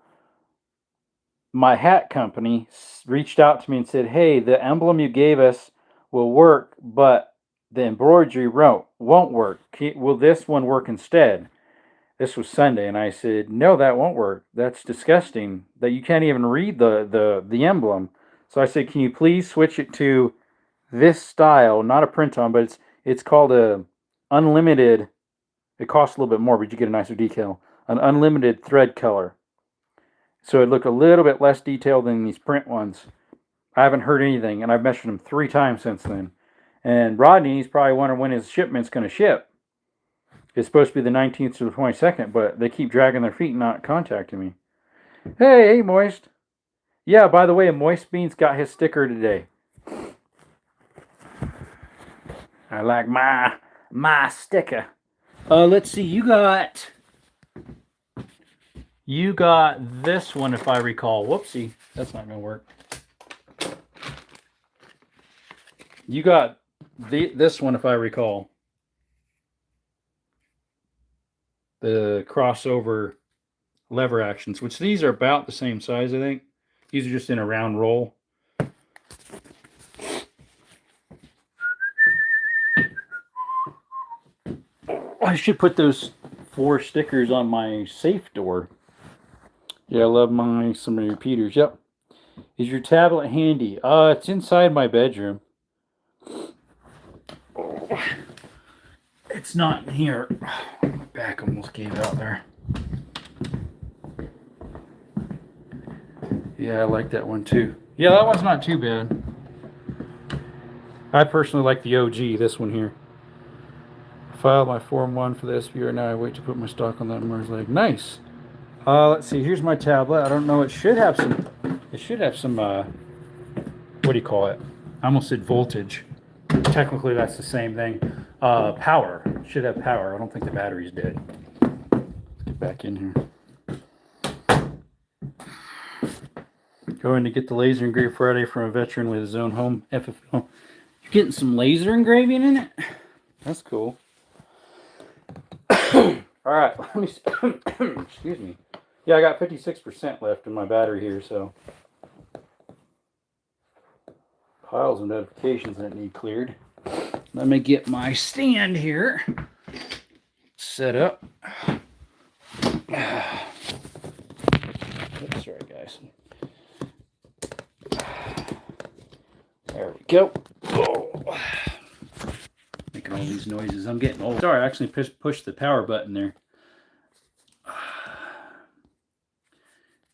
my hat company reached out to me and said, hey, the emblem you gave us will work, but the embroidery won't work. Will this one work instead? This was Sunday, and I said, no, that won't work. That's disgusting that you can't even read the emblem. So I said, can you please switch it to this style, not a print on, but it's called a unlimited. It costs a little bit more, but you get a nicer decal. An unlimited thread color. So it looked a little bit less detailed than these print ones. I haven't heard anything, and I've measured them 3 times since then. And Rodney's probably wondering when his shipment's going to ship. It's supposed to be the 19th to the 22nd, but they keep dragging their feet and not contacting me. Hey, Moist. Yeah, by the way, Moist Beans got his sticker today. I like my sticker. Let's see, you got this one, if I recall. Whoopsie, that's not going to work. You got this one, if I recall. The crossover lever actions, which these are about the same size, I think. These are just in a round roll. I should put those 4 stickers on my safe door. Yeah, I love some repeaters. Yep. Is your tablet handy? It's inside my bedroom. It's not in here. My back almost gave out there. Yeah, I like that one too. Yeah, that one's not too bad. I personally like the OG, this one here. Filed my Form 1 for the SVR. Now I wait to put my stock on that. And Mars like, nice. Let's see. Here's my tablet. I don't know. It should have some. What do you call it? I almost said voltage. Technically, that's the same thing. Power. It should have power. I don't think the battery's dead. Let's get back in here. Going to get the laser engraved Friday from a veteran with his own home FFO. You're getting some laser engraving in it? That's cool. All right, let me. Excuse me. Yeah, I got 56% left in my battery here, so piles of notifications that need cleared. Let me get my stand here set up. Oops, sorry, guys. There we go. Oh. Making all these noises. I'm getting old. Sorry, I actually pushed the power button there.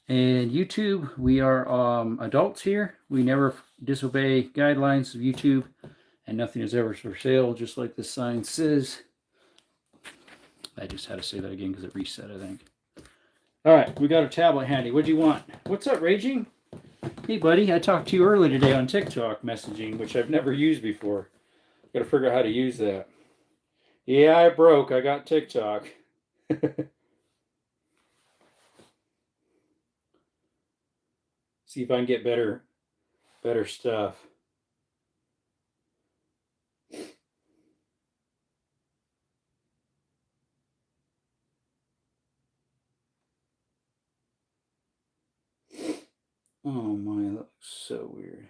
And YouTube, we are adults here. We never disobey guidelines of YouTube, and nothing is ever for sale, just like the sign says. I just had to say that again because it reset, I think. All right, we got a tablet handy. What do you want? What's up, Raging? Hey, buddy, I talked to you earlier today on TikTok messaging, which I've never used before. Got to figure out how to use that. Yeah, I broke. I got TikTok. See if I can get better stuff. Oh my, that looks so weird.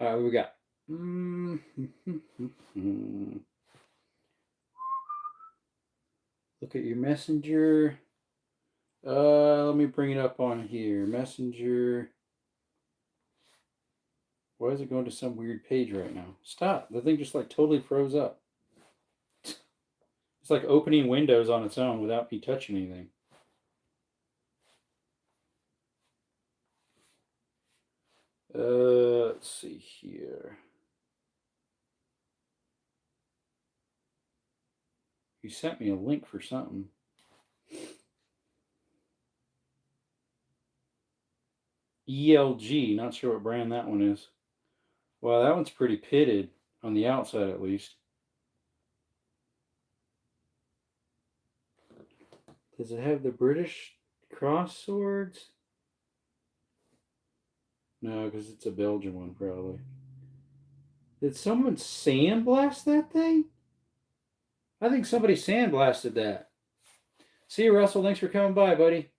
All right, what we got? Look at your messenger. Let me bring it up on here. Messenger. Why is it going to some weird page right now? Stop. The thing just like totally froze up. It's like opening Windows on its own without me touching anything. Let's see here. You sent me a link for something. ELG, not sure what brand that one is. Well, that one's pretty pitted on the outside at least. Does it have the British cross swords? No, because it's a Belgian one, probably. Did someone sandblast that thing? I think somebody sandblasted that. See you, Russell. Thanks for coming by, buddy.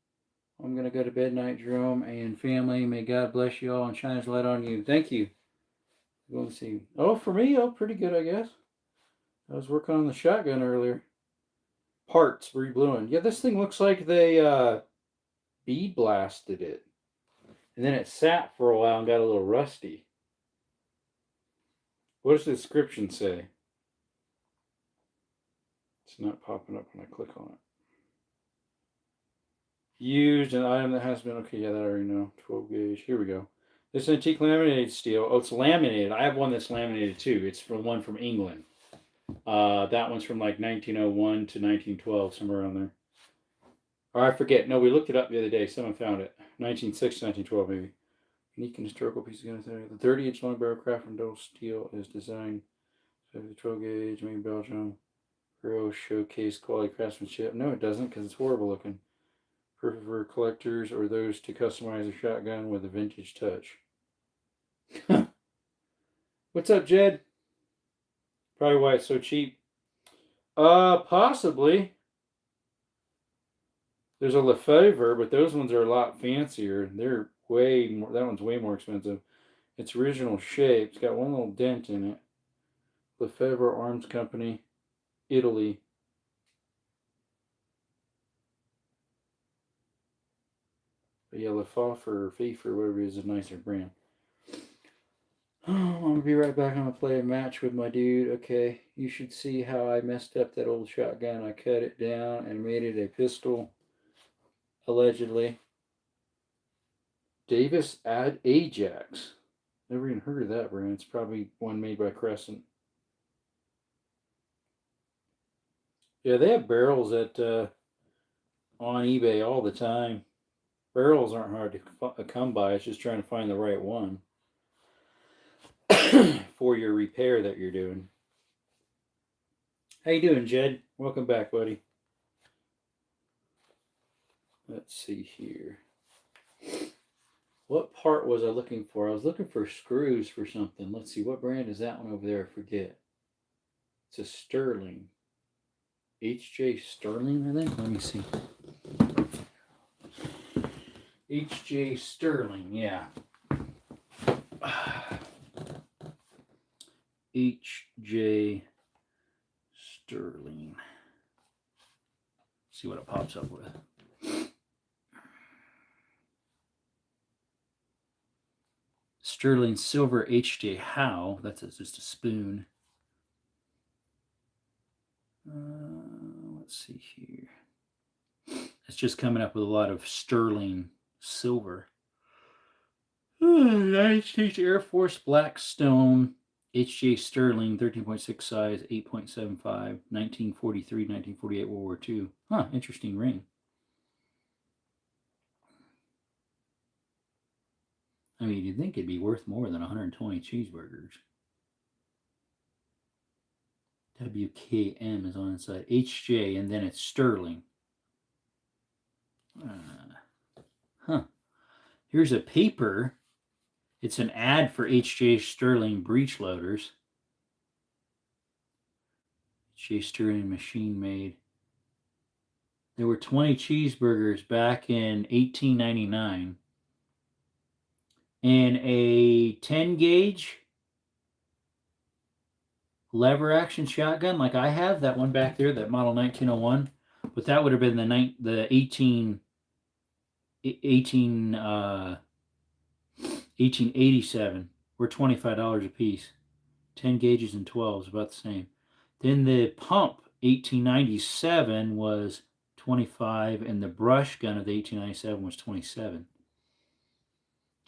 I'm going to go to bed night, Jerome and family. May God bless you all and shine his light on you. Thank you. Let's see. Oh, for me, pretty good, I guess. I was working on the shotgun earlier. Parts, rebluing. Yeah, this thing looks like they bead blasted it. And then it sat for a while and got a little rusty. What does the description say? It's not popping up when I click on it. Used an item that has been, okay, yeah, that I already know. 12 gauge. Here we go. This antique laminated steel. Oh, it's laminated. I have one that's laminated too. It's from one from England. That one's from like 1901 to 1912, somewhere around there. Or I forget. No, we looked it up the other day. Someone found it. 1906 to 1912, maybe. Unique and historical piece of gun. The 30-inch long barrel craft from dull steel is designed. 12 gauge, made in Belgium. Real showcase quality craftsmanship. No, it doesn't, because it's horrible looking. Perfect for collectors or those to customize a shotgun with a vintage touch. What's up, Jed? Probably why it's so cheap. Possibly. There's a Lefevre, but those ones are a lot fancier. They're way more. That one's way more expensive. It's original shape. It's got one little dent in it. Lefevre Arms Company, Italy. But yeah, Lefevre or FIFA, whatever it is a nicer brand. Oh, I'm gonna be right back. I'm gonna play a match with my dude. Okay, you should see how I messed up that old shotgun. I cut it down and made it a pistol, allegedly. Davis Ajax. Never even heard of that brand. It's probably one made by Crescent. Yeah, they have barrels at on eBay all the time. Barrels aren't hard to come by. It's just trying to find the right one for your repair that you're doing. How you doing, Jed? Welcome back, buddy. Let's see here. What part was I looking for? I was looking for screws for something. Let's see. What brand is that one over there? I forget. It's a Sterling. H.J. Sterling, I think. Let me see. H.J. Sterling, yeah. H.J. Sterling. See what it pops up with. Sterling Silver H.J. Howe. That's just a spoon. Let's see here. It's just coming up with a lot of sterling silver. United States Air Force Blackstone H.J. Sterling, 13.6 size, 8.75, 1943, 1948, World War II. Huh, interesting ring. I mean, you'd think it'd be worth more than 120 cheeseburgers. WKM is on inside. HJ, and then it's Sterling. Here's a paper. It's an ad for HJ Sterling breech loaders. HJ Sterling machine made. There were 20 cheeseburgers back in 1899. And a 10 gauge lever action shotgun like I have, that one back there, that model 1901, but that would have been the 1887, were $25 a piece. 10 gauges and 12s, about the same. Then the pump 1897 was 25, and the brush gun of the 1897 was 27.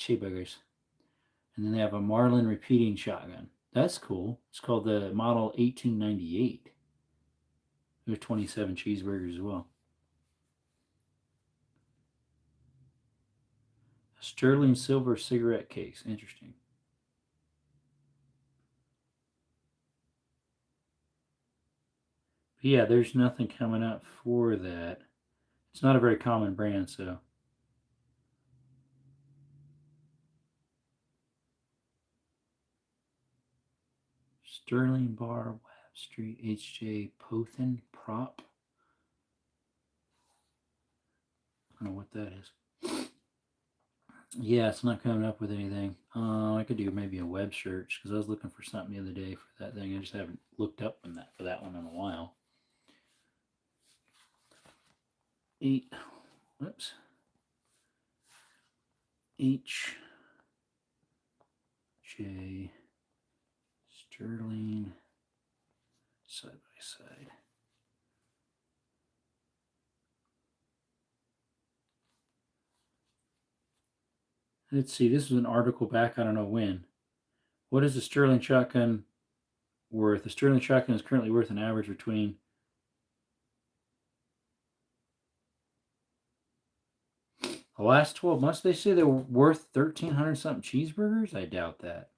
Cheeseburgers. And then they have a Marlin repeating shotgun. That's cool. It's called the Model 1898. There's 27 cheeseburgers as well. A sterling silver cigarette case. Interesting. But yeah, there's nothing coming up for that. It's not a very common brand, so. Sterling Bar, Web Street, H.J. Pothen, Prop. I don't know what that is. Yeah, it's not coming up with anything. I could do maybe a web search because I was looking for something the other day for that thing. I just haven't looked up for that one in a while. Whoops. H. J. Sterling. Side by side. Let's see, this was an article back, I don't know when. What is the Sterling shotgun worth? The Sterling shotgun is currently worth an average between the last 12 months. They say they're worth 1,300 something cheeseburgers. I doubt that.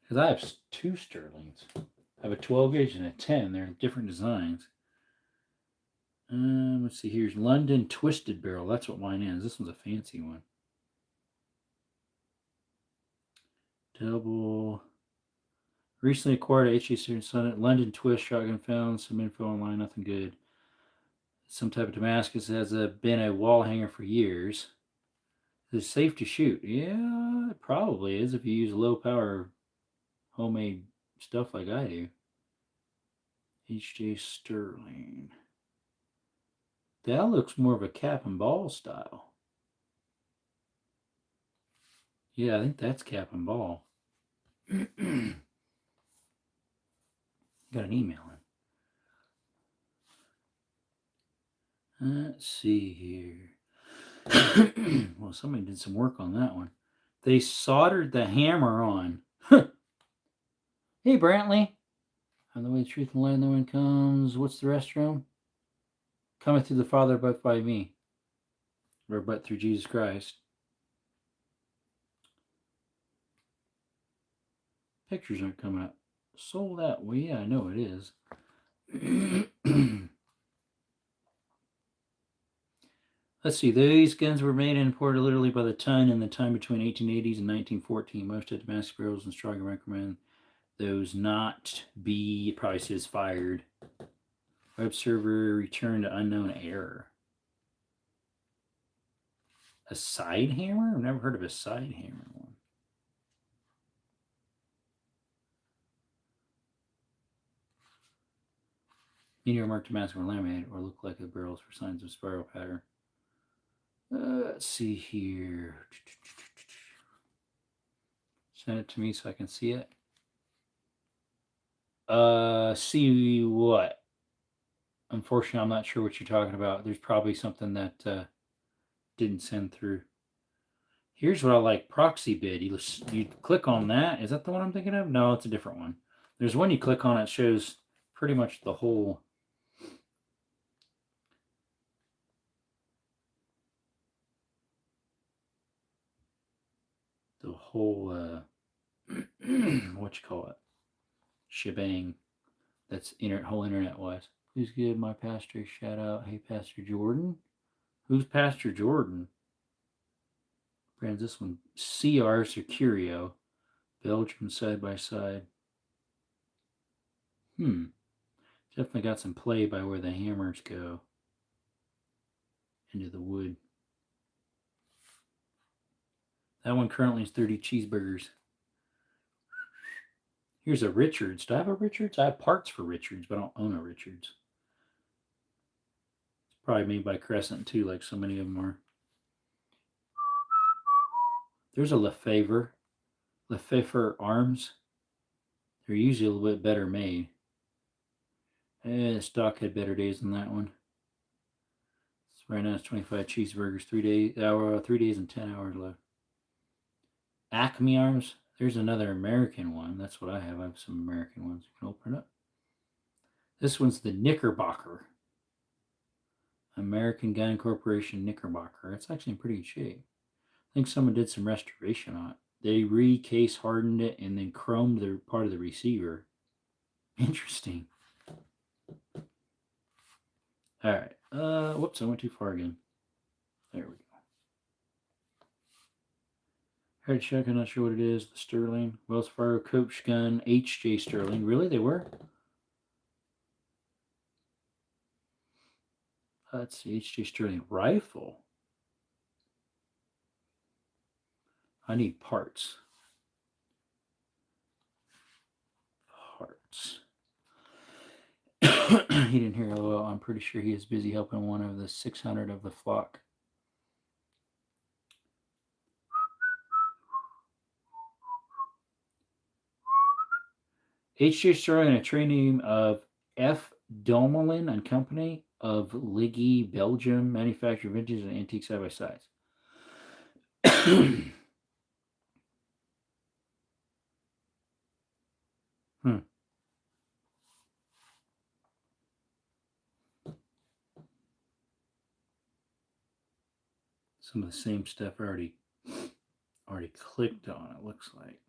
Because I have two Sterlings. I have a 12 gauge and a 10. They're different designs. Let's see, here's London Twisted Barrel. That's what mine is. This one's a fancy one. Double. Recently acquired HE London Twist shotgun. Found some info online. Nothing good. Some type of Damascus. Has been a wall hanger for years. It's safe to shoot. Yeah, it probably is if you use low power homemade stuff like I do. H.J. Sterling. That looks more of a cap and ball style. Yeah, I think that's cap and ball. Got an email in. Let's see here. Well, somebody did some work on that one. They soldered the hammer on. Hey, Brantley. On the way to truth and light, no one comes. What's the restroom? Cometh through the Father, but by me. Or but through Jesus Christ. Pictures aren't coming up. Sold out. Well, yeah, I know it is. Let's see. These guns were made and imported literally by the ton in the time between 1880s and 1914. Most of Damascus barrels and strongly recommend those not be. It probably says fired. Web server returned to unknown error. A side hammer? I've never heard of a side hammer one. Meteor marked Damascus were laminated or look like the barrels for signs of spiral pattern. Let's see here. Send it to me so I can see it. See what? Unfortunately, I'm not sure what you're talking about. There's probably something that didn't send through. Here's what I like. Proxy bid. You click on that. Is that the one I'm thinking of? No, it's a different one. There's one you click on. It shows pretty much the whole. What you call it? Shebang. That's whole internet wise. Please give my pastor a shout out. Hey, Pastor Jordan. Who's Pastor Jordan? Brands this one. CR Securio. Belgium side by side. Definitely got some play by where the hammers go into the wood. That one currently is 30 cheeseburgers. Here's a Richards. Do I have a Richards? I have parts for Richards, but I don't own a Richards. It's probably made by Crescent too, like so many of them are. There's a Lefevre arms. They're usually a little bit better made. The stock had better days than that one. Right now it's 25 cheeseburgers, 3 days and 10 hours left. Acme arms. There's another American one. That's what I have. I have some American ones. You can open it up. This one's the Knickerbocker. American Gun Corporation Knickerbocker. It's actually in pretty good shape. I think someone did some restoration on it. They re-case hardened it and then chromed the part of the receiver. Interesting. All right. Whoops, I went too far again. There we go. Head shotgun, not sure what it is. The Sterling. Wells Fargo Coach Gun. H.J. Sterling. Really? They were? That's the H.J. Sterling rifle. I need parts. Parts. He didn't hear well. I'm pretty sure he is busy helping one of the 600 of the flock. H.J. Sterling, a trade name of F. Domelin and Company of Liggy, Belgium, manufacture vintage and antique side-by-sides. Some of the same stuff I already clicked on, it looks like.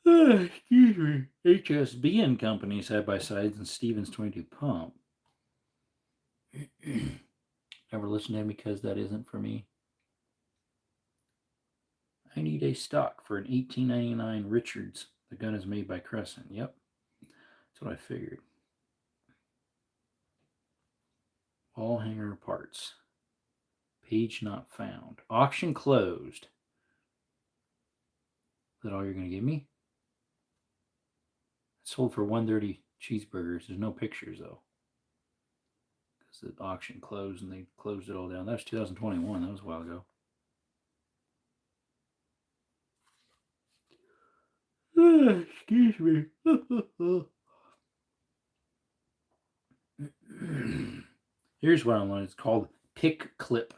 Excuse me. HSB and Company side-by-sides and Stevens 22 pump. Never listen to him because that isn't for me. I need a stock for an 1899 Richards. The gun is made by Crescent. Yep. That's what I figured. Wall hanger parts. Page not found. Auction closed. Is that all you're going to give me? It sold for $130 cheeseburgers. There's no pictures, though. Because the auction closed and they closed it all down. That was 2021. That was a while ago. Excuse me. Here's what I want. It's called Pick Clip.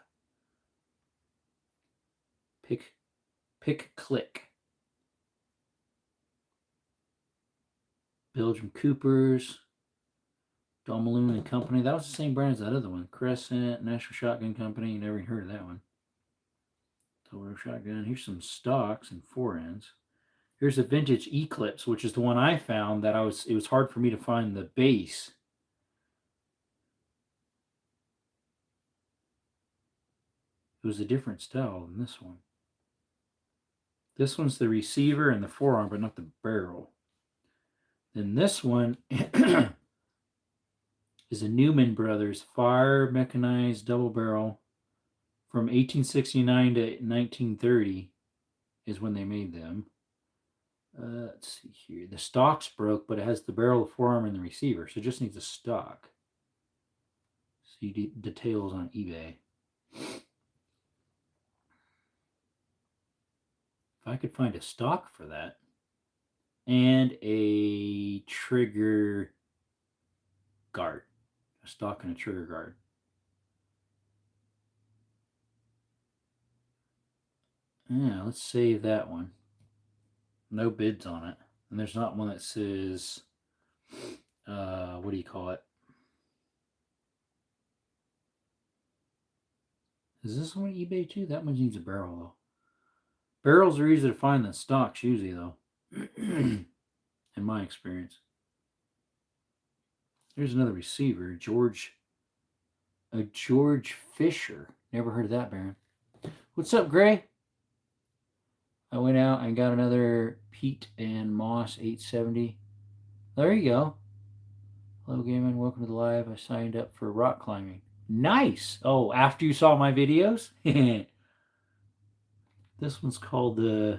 Pick Click. Belgium Coopers. Domelin and Company. That was the same brand as that other one. Crescent, National Shotgun Company. You never even heard of that one. Toro Shotgun. Here's some stocks and forends. Here's a vintage Eclipse, which is the one I found that it was hard for me to find the base. It was a different style than this one. This one's the receiver and the forearm, but not the barrel. Then this one is a Newman Brothers fire mechanized double barrel from 1869 to 1930 is when they made them. Let's see here. The stock's broke, but it has the barrel, the forearm, and the receiver, so it just needs a stock. See details on eBay. If I could find a stock for that and a trigger guard, a stock and a trigger guard. Yeah, let's save that one. No bids on it. And there's not one that says, what do you call it? Is this one eBay too? That one needs a barrel though. Barrels are easier to find than stocks usually though, in my experience. Here's another receiver, George Fisher. Never heard of that, Baron. What's up, Gray? I went out and got another Pete and Moss 870. There you go. Hello, Gaiman. Welcome to the live. I signed up for rock climbing. Nice. Oh, after you saw my videos? This one's called the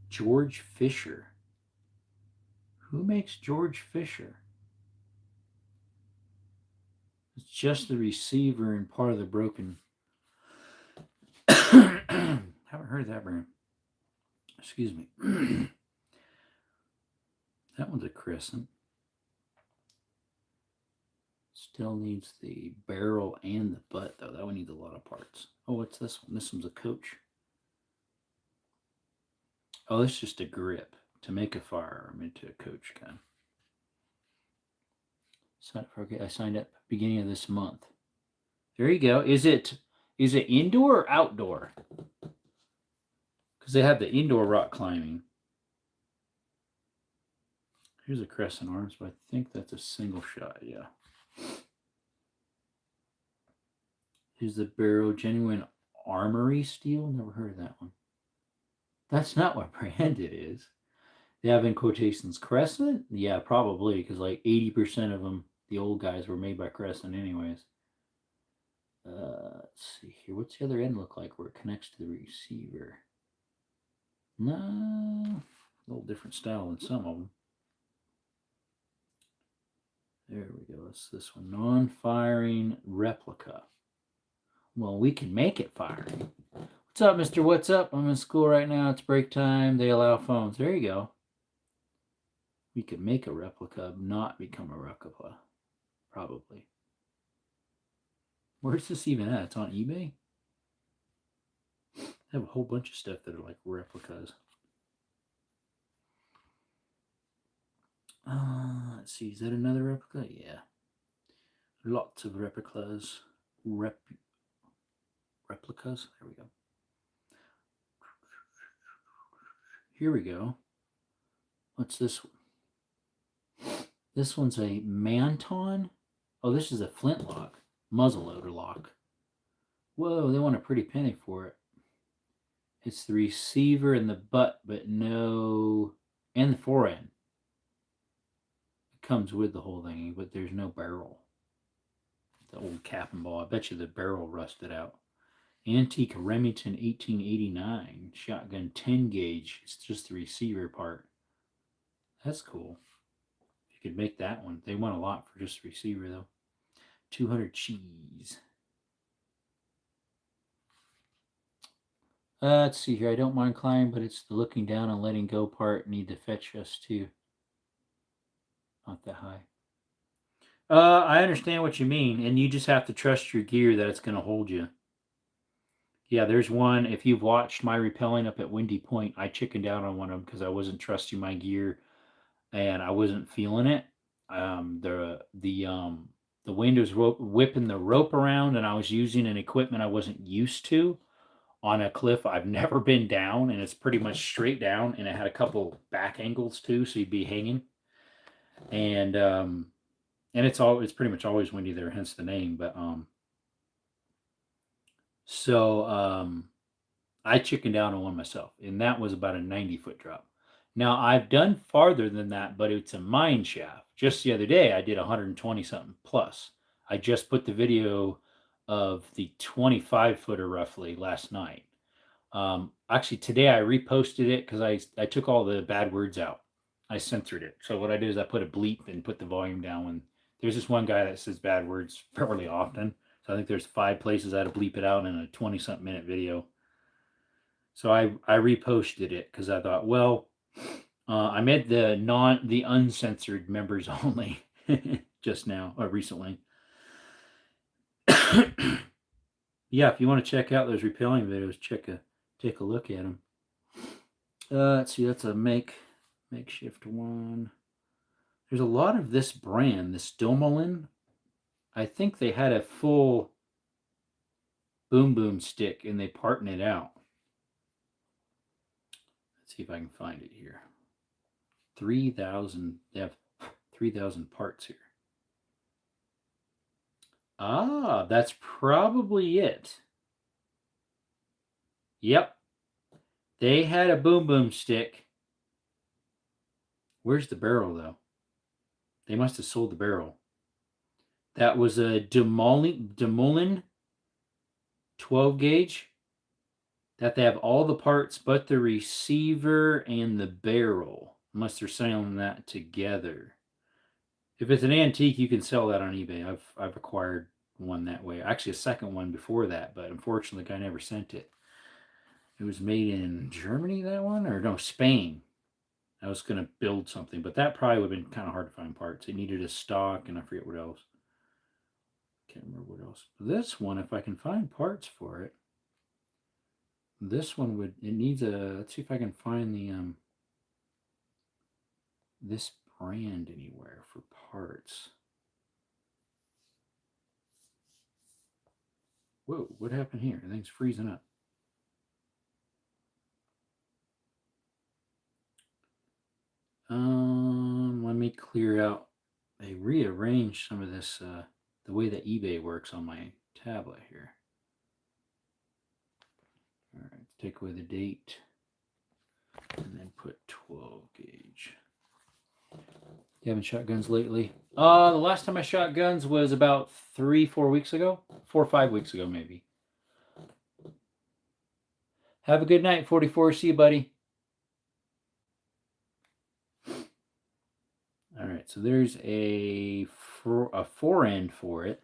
George Fisher. Who makes George Fisher? It's just the receiver and part of the broken. Haven't heard of that brand. Excuse me. That one's a Crescent. Still needs the barrel and the butt, though. That one needs a lot of parts. Oh, what's this one? This one's a coach. Oh, this is just a grip to make a firearm into a coach gun. I signed up beginning of this month. There you go. Is it indoor or outdoor? Because they have the indoor rock climbing. Here's a crescent arms, but I think that's a single shot. Yeah. Here's the barrel, genuine armory steel. Never heard of that one. That's not what brand it is. They have in quotations Crescent? Yeah, probably, because like 80% of them, the old guys, were made by Crescent anyways. Let's see here. What's the other end look like where it connects to the receiver? No, a little different style than some of them. There we go. It's this one. Non-firing replica. Well, we can make it firing. What's up, Mr. What's Up? I'm in school right now. It's break time. They allow phones. There you go. We could make a replica, not become a replica. Probably. Where's this even at? It's on eBay? They have a whole bunch of stuff that are like replicas. Let's see. Is that another replica? Yeah. Lots of replicas. Replicas. There we go. Here we go. What's this one? This one's a Manton. Oh, this is a flintlock. Muzzleloader lock. Whoa, they want a pretty penny for it. It's the receiver and the butt, but no... And the forend. It comes with the whole thing, but there's no barrel. The old cap and ball. I bet you the barrel rusted out. Antique Remington 1889. Shotgun 10 gauge. It's just the receiver part. That's cool. You could make that one. They want a lot for just the receiver, though. 200 cheese. Let's see here. I don't mind climbing, but it's the looking down and letting go part need to fetch us too. Not that high. I understand what you mean, and you just have to trust your gear that it's going to hold you. Yeah, there's one. If you've watched my rappelling up at Windy Point, I chickened out on one of them because I wasn't trusting my gear and I wasn't feeling it. The wind was whipping the rope around, and I was using an equipment I wasn't used to on a cliff I've never been down, and it's pretty much straight down, and it had a couple back angles too, so you'd be hanging. And it's pretty much always windy there, hence the name. But I chickened out on one myself, and that was about a 90-foot drop. Now, I've done farther than that, but it's a mine shaft. Just the other day, I did 120-something plus. I just put the video of the 25-footer roughly last night. Actually, today I reposted it because I took all the bad words out. I censored it. So what I did is I put a bleep and put the volume down. When there's this one guy that says bad words fairly often. So I think there's 5 places I had to bleep it out in a 20-something minute video. So I reposted it because I thought, well, I made the uncensored members only just now or recently. Yeah, if you want to check out those rappelling videos, take a look at them. Let's see, that's a makeshift one. There's a lot of this brand, this Domelin. I think they had a full boom stick and they parted it out. Let's see if I can find it here. 3,000. They have 3,000 parts here. Ah, that's probably it. Yep. They had a boom stick. Where's the barrel, though? They must have sold the barrel. That was a Demolin 12 gauge. That they have all the parts but the receiver and the barrel. Unless they're selling that together. If it's an antique, you can sell that on eBay. I've acquired one that way. Actually, a second one before that, but unfortunately, the guy never sent it. It was made in Germany, that one? Or no, Spain. I was going to build something, but that probably would have been kind of hard to find parts. It needed a stock, and I forget what else. Can't remember what else. This one, if I can find parts for it. This one would, it needs a, let's see if I can find the, this brand anywhere for parts. Whoa, what happened here? Everything's freezing up. Let me clear out. They rearranged some of this, the way that eBay works on my tablet here. All right, take away the date and then put 12 gauge. You having shotguns lately? The last time I shot guns was about 3-4 weeks ago. 4 or 5 weeks ago, maybe. Have a good night, 44. See you, buddy. All right, so there's a fore end for it.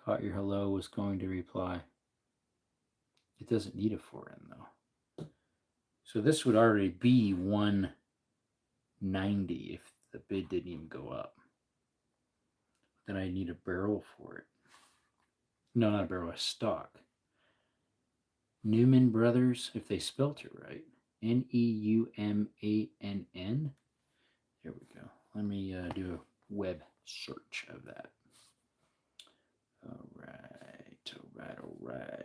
Caught your hello, was going to reply. It doesn't need a fore end though. So this would already be 190 if the bid didn't even go up. Then I need a barrel for it. No, not a barrel, a stock. Newman Brothers, if they spelt it right. Neumann. There we go. Let me do a web search of that. All right.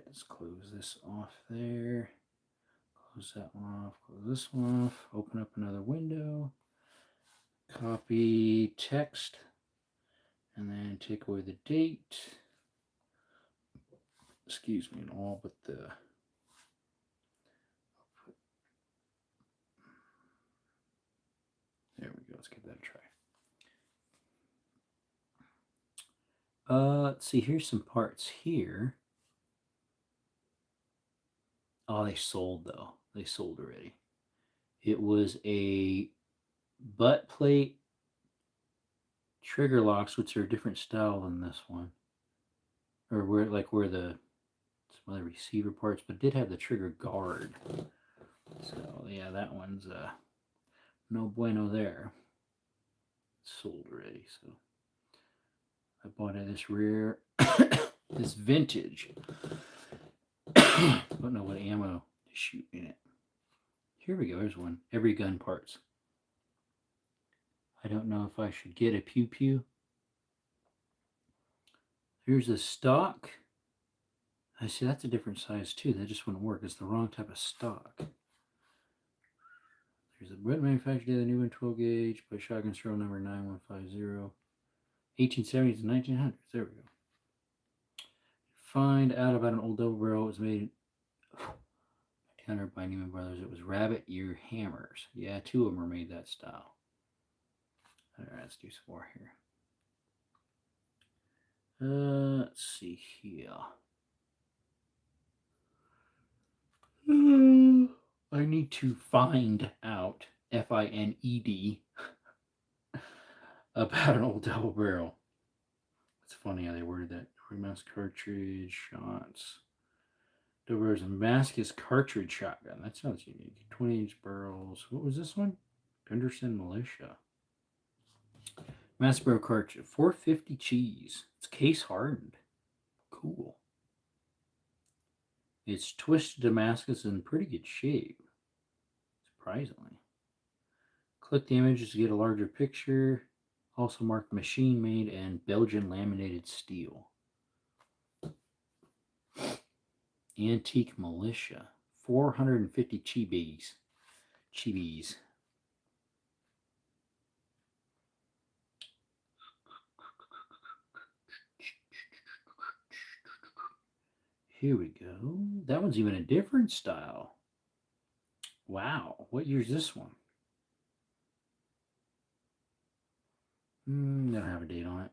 Let's close this off there. Close that one off. Close this one off. Open up another window. Copy text. And then take away the date. Excuse me, and all but the... There we go. Let's give that a try. Let's see. Here's some parts here. Oh, they sold though. They sold already. It was a butt plate trigger locks, which are a different style than this one, or where the some other receiver parts, but it did have the trigger guard. So yeah, that one's no bueno there. Sold already. So I bought this rear, this vintage. Don't know what ammo to shoot in it. Here we go. There's one. Every gun parts. I don't know if I should get a pew pew. Here's a stock. I see that's a different size too. That just wouldn't work. It's the wrong type of stock. There's a Brett manufactured the new 12 gauge by shotgun serial number 9150. 1870s and 1900s. There we go. Find out about an old double barrel. It was made by Newman Brothers. It was rabbit ear hammers. Yeah, 2 of them were made that style. All right, let's do some more here. Let's see here. I need to find out, FINED, about an old double barrel. It's funny how they worded that. Remounts cartridge shots. Double barrels and Damascus cartridge shotgun. That sounds unique. 20-inch barrels. What was this one? Gunderson Militia. Master barrel cartridge. 450 cheese. It's case hardened. Cool. It's twisted Damascus in pretty good shape. Surprisingly. Click the images to get a larger picture. Also marked machine made and Belgian laminated steel. Antique Militia. 450 chibis. Here we go. That one's even a different style. Wow. What year's this one? Don't have a date on it.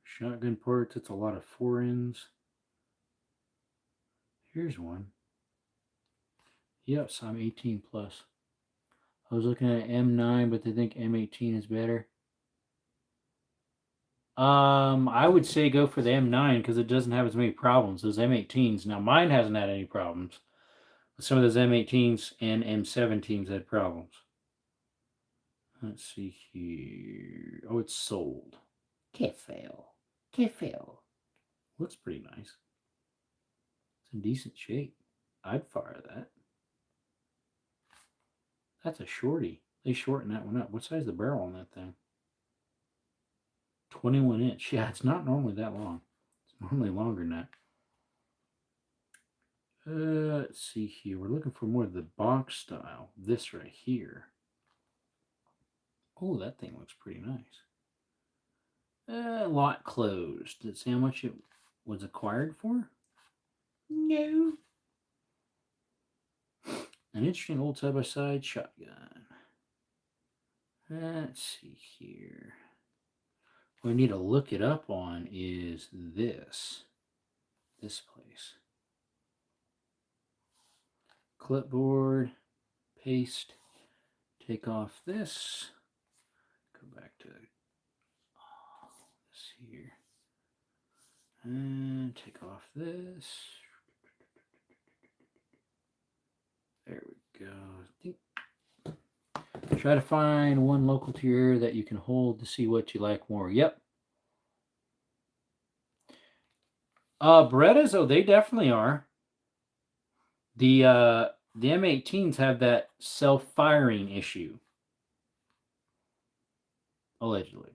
Shotgun parts. It's a lot of 4-ins. Here's one. Yes, I'm 18 plus. I was looking at M9, but they think M18 is better. I would say go for the M9 because it doesn't have as many problems. Those M18s. Now, mine hasn't had any problems. But some of those M18s and M17s had problems. Let's see here. Oh, it's sold. Kefel. Looks pretty nice. in decent shape. I'd fire that. That's a shorty. They shorten that one up. What size is the barrel on that thing? 21 inch. Yeah, it's not normally that long. It's normally longer than that. Let's see here. We're looking for more of the box style. This right here. Oh, that thing looks pretty nice. Lot closed. Did it say how much it was acquired for? No. An interesting old side-by-side shotgun. Let's see here. What I need to look it up on is this place. Clipboard, paste, take off this, go back to this here, and take off this. There we go. Try to find one local to your area that you can hold to see what you like more. Yep. Berettas, oh, they definitely are. The M18s have that self-firing issue. Allegedly.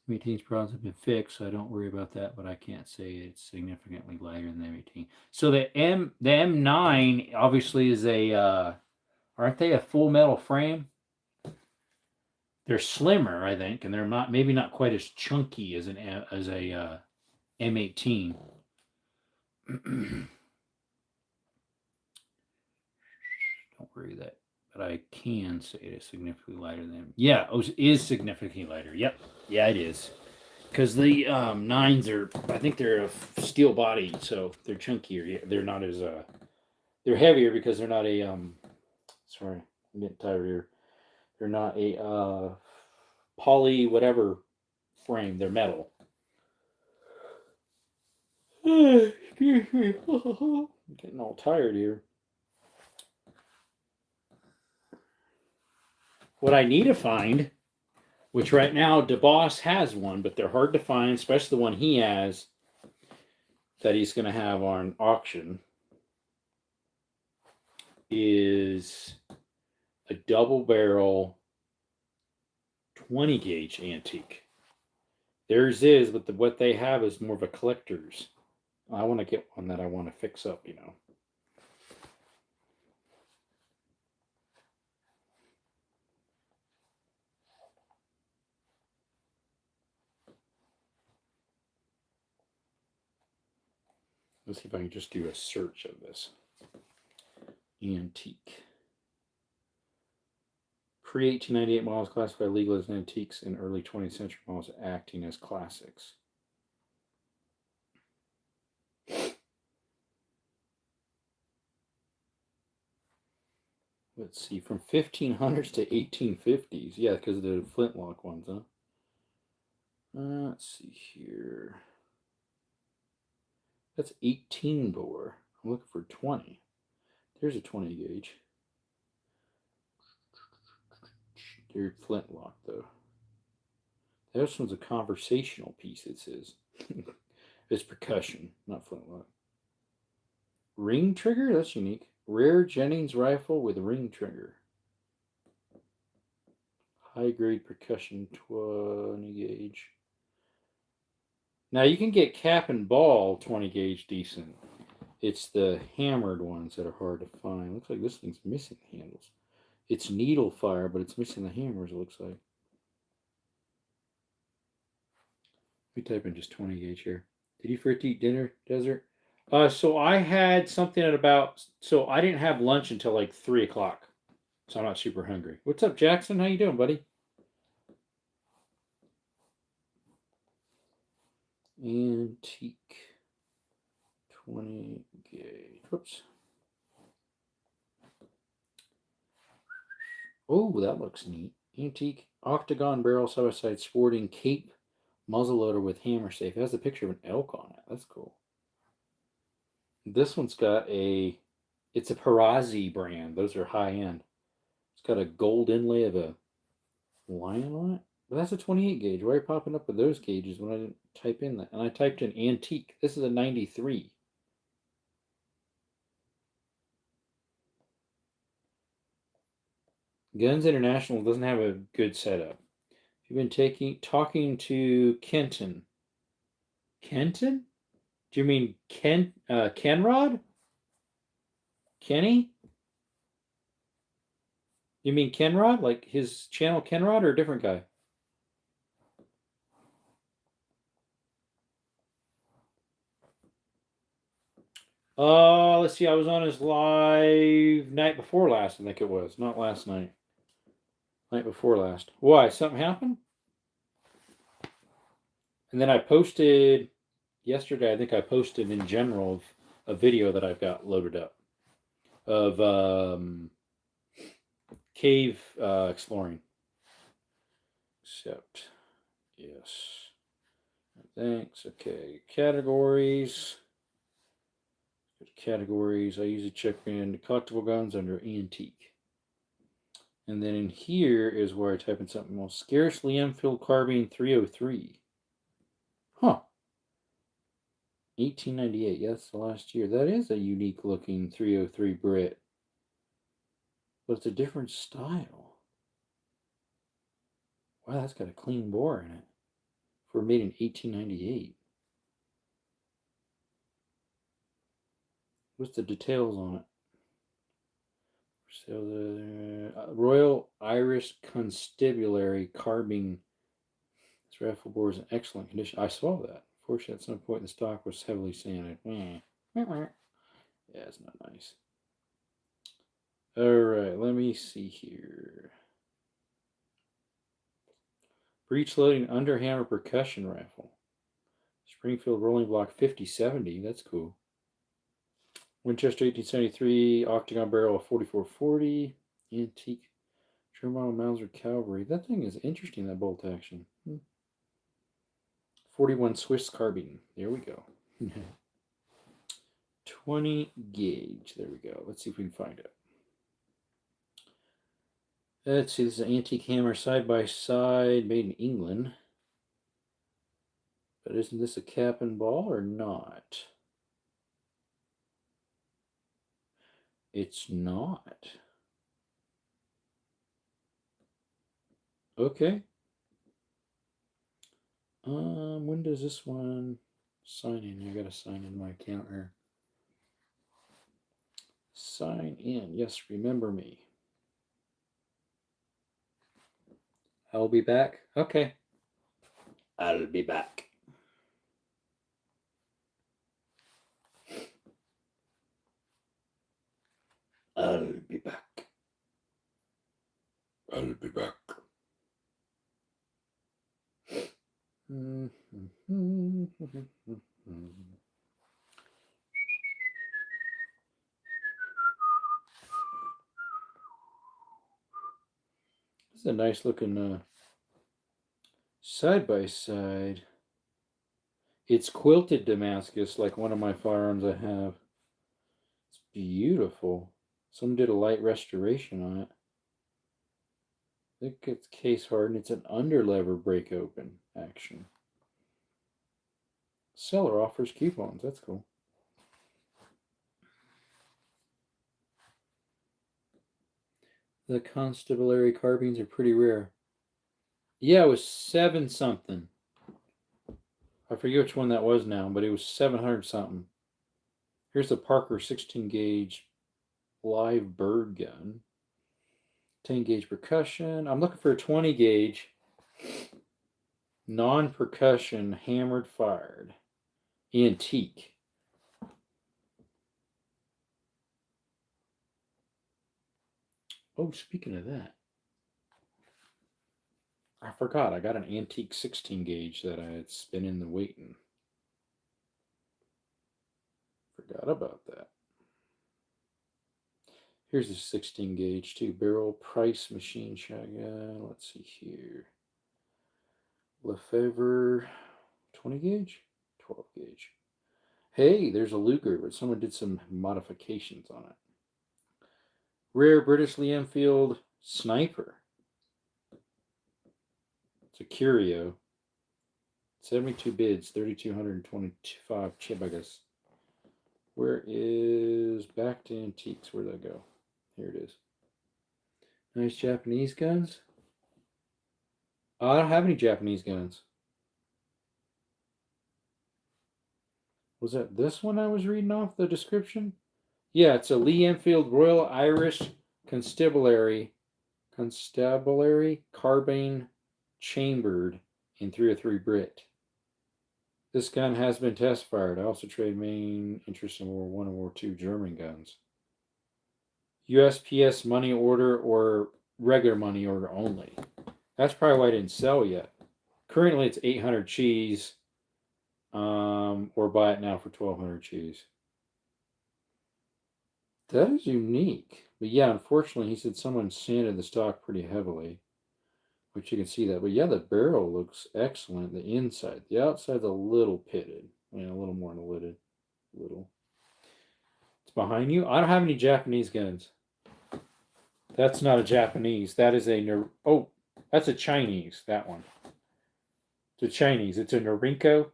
M18's problems have been fixed, so I don't worry about that, but I can't say it's significantly lighter than the M18. So the M9 obviously is a aren't they a full metal frame? They're slimmer, I think, and they're maybe not quite as chunky as a M18. Don't worry that, but I can say it is significantly lighter than them. Yeah, it is significantly lighter. Yep, yeah, it is. Because the 9s are, I think they're a steel body, so they're chunkier. They're not as they're heavier because they're not a sorry, I'm getting tired here. They're not a poly whatever frame. They're metal. Excuse me. I'm getting all tired here. What I need to find, which right now DeBoss has one, but they're hard to find, especially the one he has that he's going to have on auction, is a double barrel 20 gauge antique. Theirs is, but what they have is more of a collector's. I want to get one that I want to fix up, you know. Let's see if I can just do a search of this. Antique. Pre-1898 models classified legal as antiques, and early 20th century models acting as classics. Let's see, from 1500s to 1850s. Yeah, because of the flintlock ones, huh? Let's see here. That's 18 bore. I'm looking for 20. There's a 20 gauge. They're flintlock, though. This one's a conversational piece, it says. It's percussion, not flintlock. Ring trigger? That's unique. Rare Jennings rifle with ring trigger. High grade percussion 20 gauge. Now you can get cap and ball 20 gauge decent. It's the hammered ones that are hard to find. Looks like this thing's missing handles. It's needle fire, but it's missing the hammers, it looks like. Let me type in just 20 gauge here. Did you forget to eat dinner, Desert? So I had something at about, so I didn't have lunch until like 3 o'clock. So I'm not super hungry. What's up, Jackson? How you doing, buddy? Antique 20 gauge. Whoops. Oh, that looks neat. Antique octagon barrel side-by-side sporting cape muzzleloader with hammer safe. It has a picture of an elk on it. That's cool. This one's got it's a Perazzi brand. Those are high end. It's got a gold inlay of a lion on it. Well, that's a 28 gauge. Why are you popping up with those gauges when I didn't type in that? And I typed in antique. This is a 93. Guns International doesn't have a good setup. You've been talking to Kenton. Kenton? Do you mean Kenrod? Kenny? You mean Kenrod? Like his channel Kenrod or a different guy? Let's see. I was on his live night before last, I think it was. Not last night. Night before last. Why? Something happened? And then I posted yesterday, I think I posted in general a video that I've got loaded up of cave exploring. Except, yes. Thanks. Okay. Categories. Categories. I usually check in collectible guns under antique. And then in here is where I type in something else. Scarcely Enfield Carbine 303. Huh. 1898. Yeah, that's the last year. That is a unique looking 303 Brit. But it's a different style. Wow, that's got a clean bore in it. For made in 1898. What's the details on it? So the Royal Irish Constabulary Carbine. This rifle bore is in excellent condition. I saw that. Fortunately, at some point the stock was heavily sanded. Yeah, it's not nice. All right, let me see here. Breech loading underhammer percussion rifle. Springfield rolling block 5070. That's cool. Winchester 1873 octagon barrel of 4440. Antique Sherman Mauser Cavalry. That thing is interesting, that bolt action. 41 Swiss carbine. There we go. 20 gauge. There we go. Let's see if we can find it. Let's see. This is an antique hammer side by side, made in England. But isn't this a cap and ball or not? It's not. Okay. When does this one sign in? I gotta sign in my account here. Sign in. Yes, remember me. I'll be back. Okay. I'll be back. I'll be back. I'll be back. This is a nice looking side by side. It's quilted Damascus, like one of my firearms I have. It's beautiful. Someone did a light restoration on it. I think it's case hardened. It's an underlever break open action. Seller offers coupons. That's cool. The constabulary carbines are pretty rare. Yeah, it was 7 something. I forget which one that was now, but it was 700 something. Here's the Parker 16 gauge live bird gun. 10 gauge percussion. I'm looking for a 20 gauge non-percussion hammered fired antique. Oh, speaking of that, I forgot. I got an antique 16 gauge that I had been in the waiting. Forgot about that. Here's a 16 gauge too. Barrel Price machine shotgun. Let's see here. Lefevre 20 gauge? 12 gauge. Hey, there's a Luger, but someone did some modifications on it. Rare British Lee Enfield sniper. It's It's a curio. 72 bids, 3,225 chip, I guess. Where is back to antiques? Where'd that go? Here it is. Nice Japanese guns. Oh, I don't have any Japanese guns. Was that this one I was reading off the description? Yeah, it's a Lee Enfield Royal Irish Constabulary carbine chambered in 303 Brit. This gun has been test fired. I also trade main interest in World War I and World War II German guns. USPS money order or regular money order only. That's probably why I didn't sell yet. Currently, it's 800 cheese, or buy it now for 1,200 cheese. That is unique. But yeah, unfortunately, he said someone sanded the stock pretty heavily, which you can see that. But yeah, the barrel looks excellent. The inside, the outside's a little pitted. I mean, a little more lidded. Little. It's behind you. I don't have any Japanese guns. That's not a Japanese. That is a oh, that's a Chinese. That one. It's a Chinese. It's a Norinco,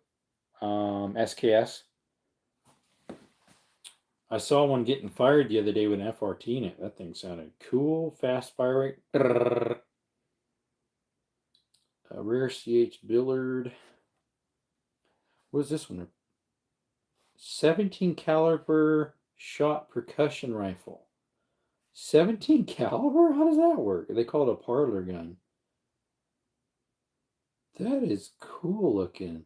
SKS. I saw one getting fired the other day with an FRT in it. That thing sounded cool, fast firing. A rare CH Billard. What is this one? 17 caliber shot percussion rifle. 17 caliber? How does that work? They call it a parlor gun. That is cool looking.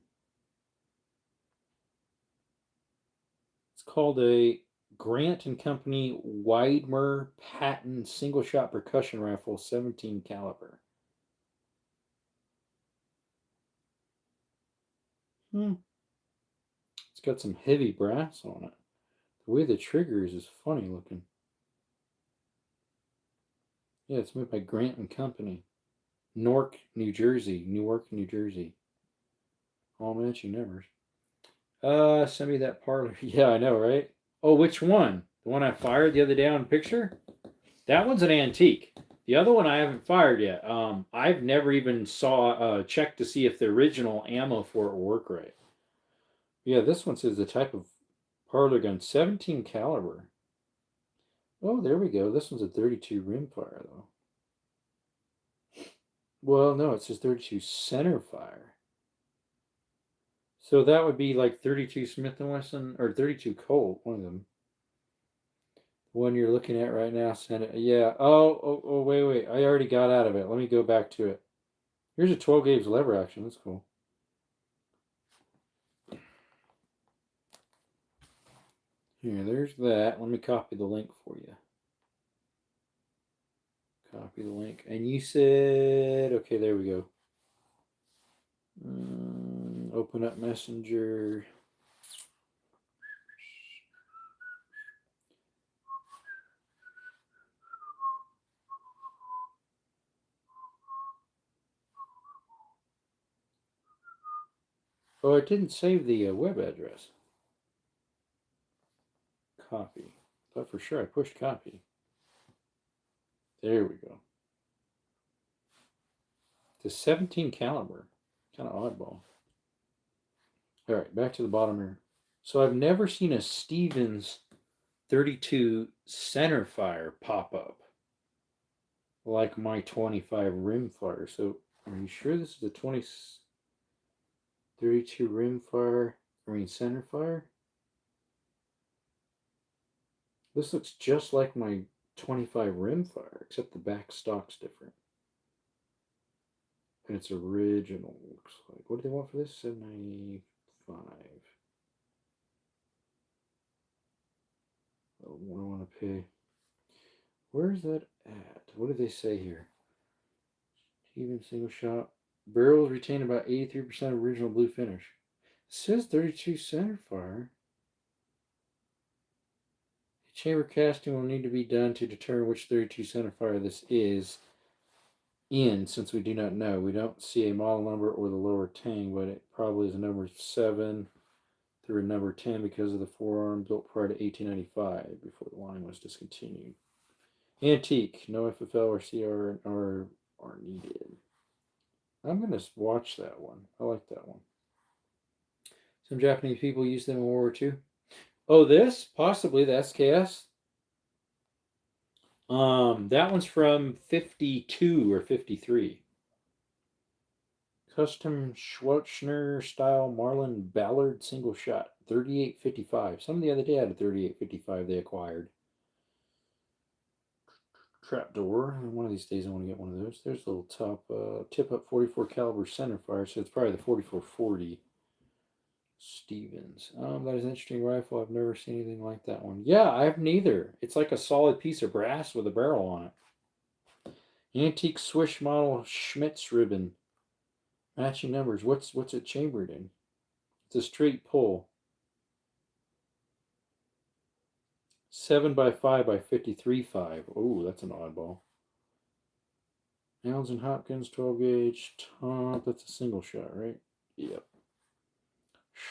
It's called a Grant and Company Widemer Patton single shot percussion rifle, 17 caliber. It's got some heavy brass on it. The way the trigger is funny looking. Yeah, it's made by Grant and Company. Newark, New Jersey. Newark, New Jersey. All matching numbers. Send me that parlor. Yeah, I know, right? Oh, which one? The one I fired the other day on picture? That one's an antique. The other one I haven't fired yet. I've never even checked to see if the original ammo for it will work right. Yeah, this one says the type of parlor gun, 17 caliber. Oh, there we go. This one's a 32 rimfire, though. Well, no, it says 32 center fire. So that would be like 32 Smith & Wesson, or 32 Colt, one of them. The one you're looking at right now, send it. Yeah. Oh, wait. I already got out of it. Let me go back to it. Here's a 12 gauge lever action. That's cool. Here, there's that. Let me copy the link for you. Copy the link. And you said, okay, there we go. Open up Messenger. Oh, it didn't save the web address. Copy. Thought for sure I pushed copy. There we go. The 17 caliber. Kind of oddball. All right, back to the bottom here. So I've never seen a Stevens 32 center fire pop up like my 25 rimfire. So are you sure this is a 32 rimfire? I mean center fire? This looks just like my 25 rimfire, except the back stock's different. And it's original, looks like. What do they want for this? $7.95. Oh, what do I want to pay? Where's that at? What did they say here? Even single shot. Barrels retain about 83% original blue finish. It says 32 center fire. Chamber casting will need to be done to determine which 32 center fire this is in, since we do not know. We don't see a model number or the lower tang, but it probably is a number 7 through a number 10 because of the forearm built prior to 1895, before the line was discontinued. Antique, no FFL or CR are needed. I'm going to watch that one. I like that one. Some Japanese people used them in World War II. Oh, this? Possibly the SKS? That one's from 52 or 53. Custom Schwarzner style Marlin Ballard single shot, 38.55. Some the other day had a 38.55 they acquired. Trapdoor. One of these days I want to get one of those. There's a little top tip up 44 caliber center fire, so it's probably the 4440 Stevens. That is an interesting rifle. I've never seen anything like that one. Yeah, I have neither. It's like a solid piece of brass with a barrel on it. Antique Swish model Schmitz ribbon. Matching numbers. What's it chambered in? It's a straight pull. 7 by 5 by 53.5. Oh, that's an oddball. Allen and Hopkins 12 gauge top. That's a single shot, right? Yep.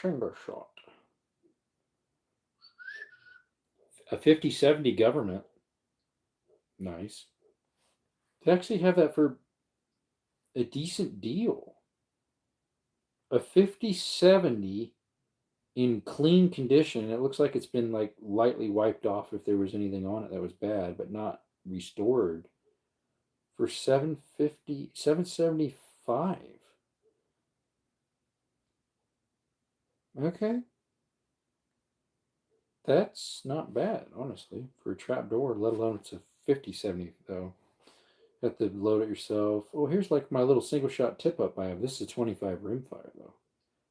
Single shot. A 50/70 government. Nice. They actually have that for a decent deal. A 50/70 in clean condition. It looks like it's been like lightly wiped off if there was anything on it that was bad, but not restored. For 750, 775. Okay. That's not bad, honestly, for a trapdoor, let alone it's a 50/70 though. You have to load it yourself. Oh, here's like my little single shot tip up I have. This is a 25 rimfire though.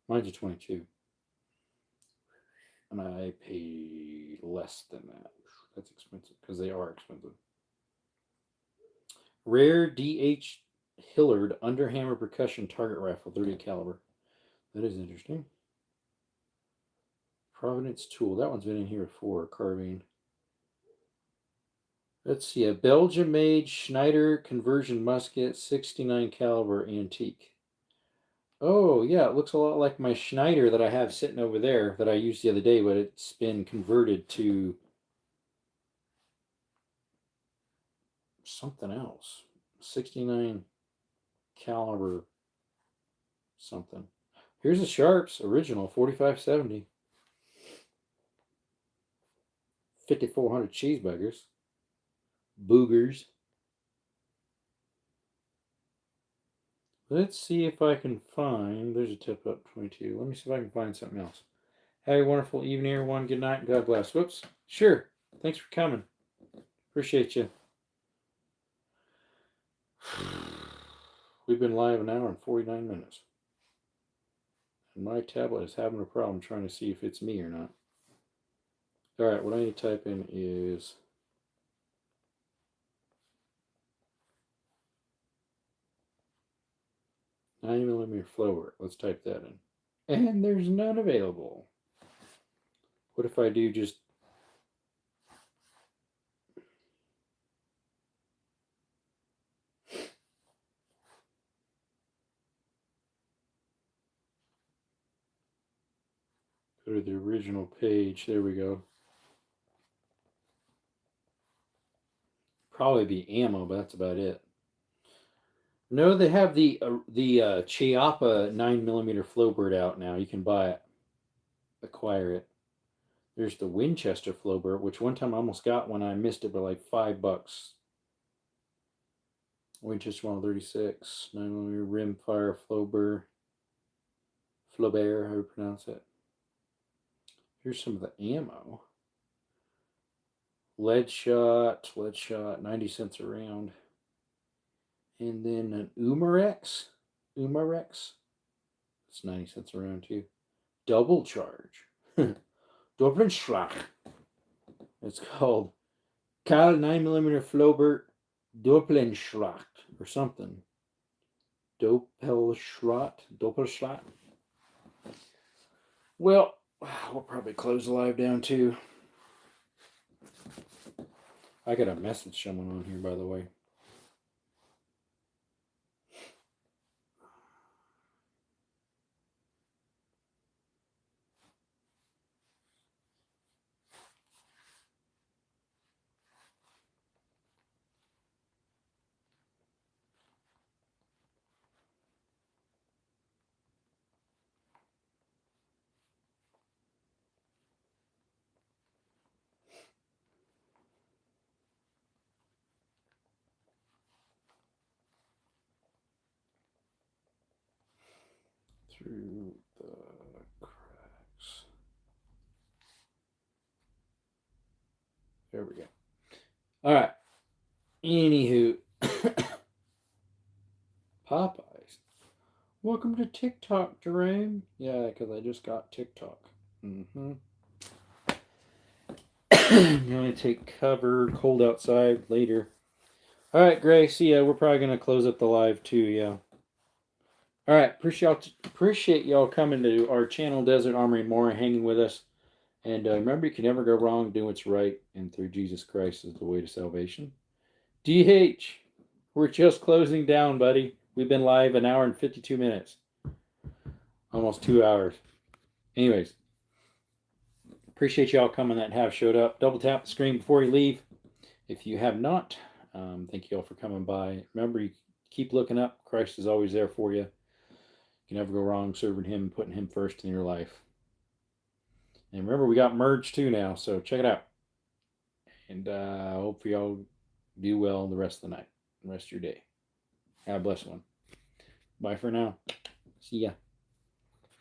Mine's a 22. And I pay less than that. That's expensive because they are expensive. Rare DH Hillard underhammer percussion target rifle, 30 caliber. That is interesting. Providence tool. That one's been in here before. Carbine. Let's see. A Belgian-made Schneider conversion musket, 69 caliber antique. Oh, yeah. It looks a lot like my Schneider that I have sitting over there that I used the other day, but it's been converted to something else. 69 caliber something. Here's a Sharps original 45/70. 5,400 cheeseburgers. Boogers. Let's see if I can find. There's a tip up 22. Let me see if I can find something else. Have a wonderful evening, everyone. Good night. God bless. Whoops. Sure. Thanks for coming. Appreciate you. We've been live an hour and 49 minutes. And my tablet is having a problem trying to see if it's me or not. Alright, what I need to type in is 9mm flower. Let's type that in. And there's none available. What if I do just go to the original page? There we go. Probably be ammo, but that's about it. No, they have the Chiappa 9mm Flowbird out now. You can buy it, acquire it. There's the Winchester Flowbird, which one time I almost got when I missed it by like $5. Winchester 136, 9mm rimfire Flowbird, how you pronounce it. Here's some of the ammo. Lead shot, 90 cents a round. And then an Umarex. It's 90 cents a round too. Double charge. Doppelschlag. It's called Karl 9mm Flowbird Doppelschlag or something. Doppelschlag. Well, we'll probably close the live down too. I got a message someone on here, by the way. through the cracks. There we go. All right. Anywho, Popeyes. Welcome to TikTok, Jerome. Yeah, because I just got TikTok. Mm-hmm. I'm going to take cover. Cold outside later. All right, Grace. Yeah, we're probably going to close up the live too. Yeah. All right. Appreciate y'all coming to our channel, Desert Armory and More, and hanging with us. And remember, you can never go wrong doing what's right, and through Jesus Christ is the way to salvation. DH, we're just closing down, buddy. We've been live an hour and 52 minutes. Almost 2 hours. Anyways, appreciate y'all coming that have showed up. Double tap the screen before you leave. If you have not, thank you all for coming by. Remember, you keep looking up. Christ is always there for you. You can never go wrong serving Him, putting Him first in your life. And remember, we got merge too now, so check it out. And I hope y'all do well the rest of the night, the rest of your day. Have a blessed one. Bye for now. See ya.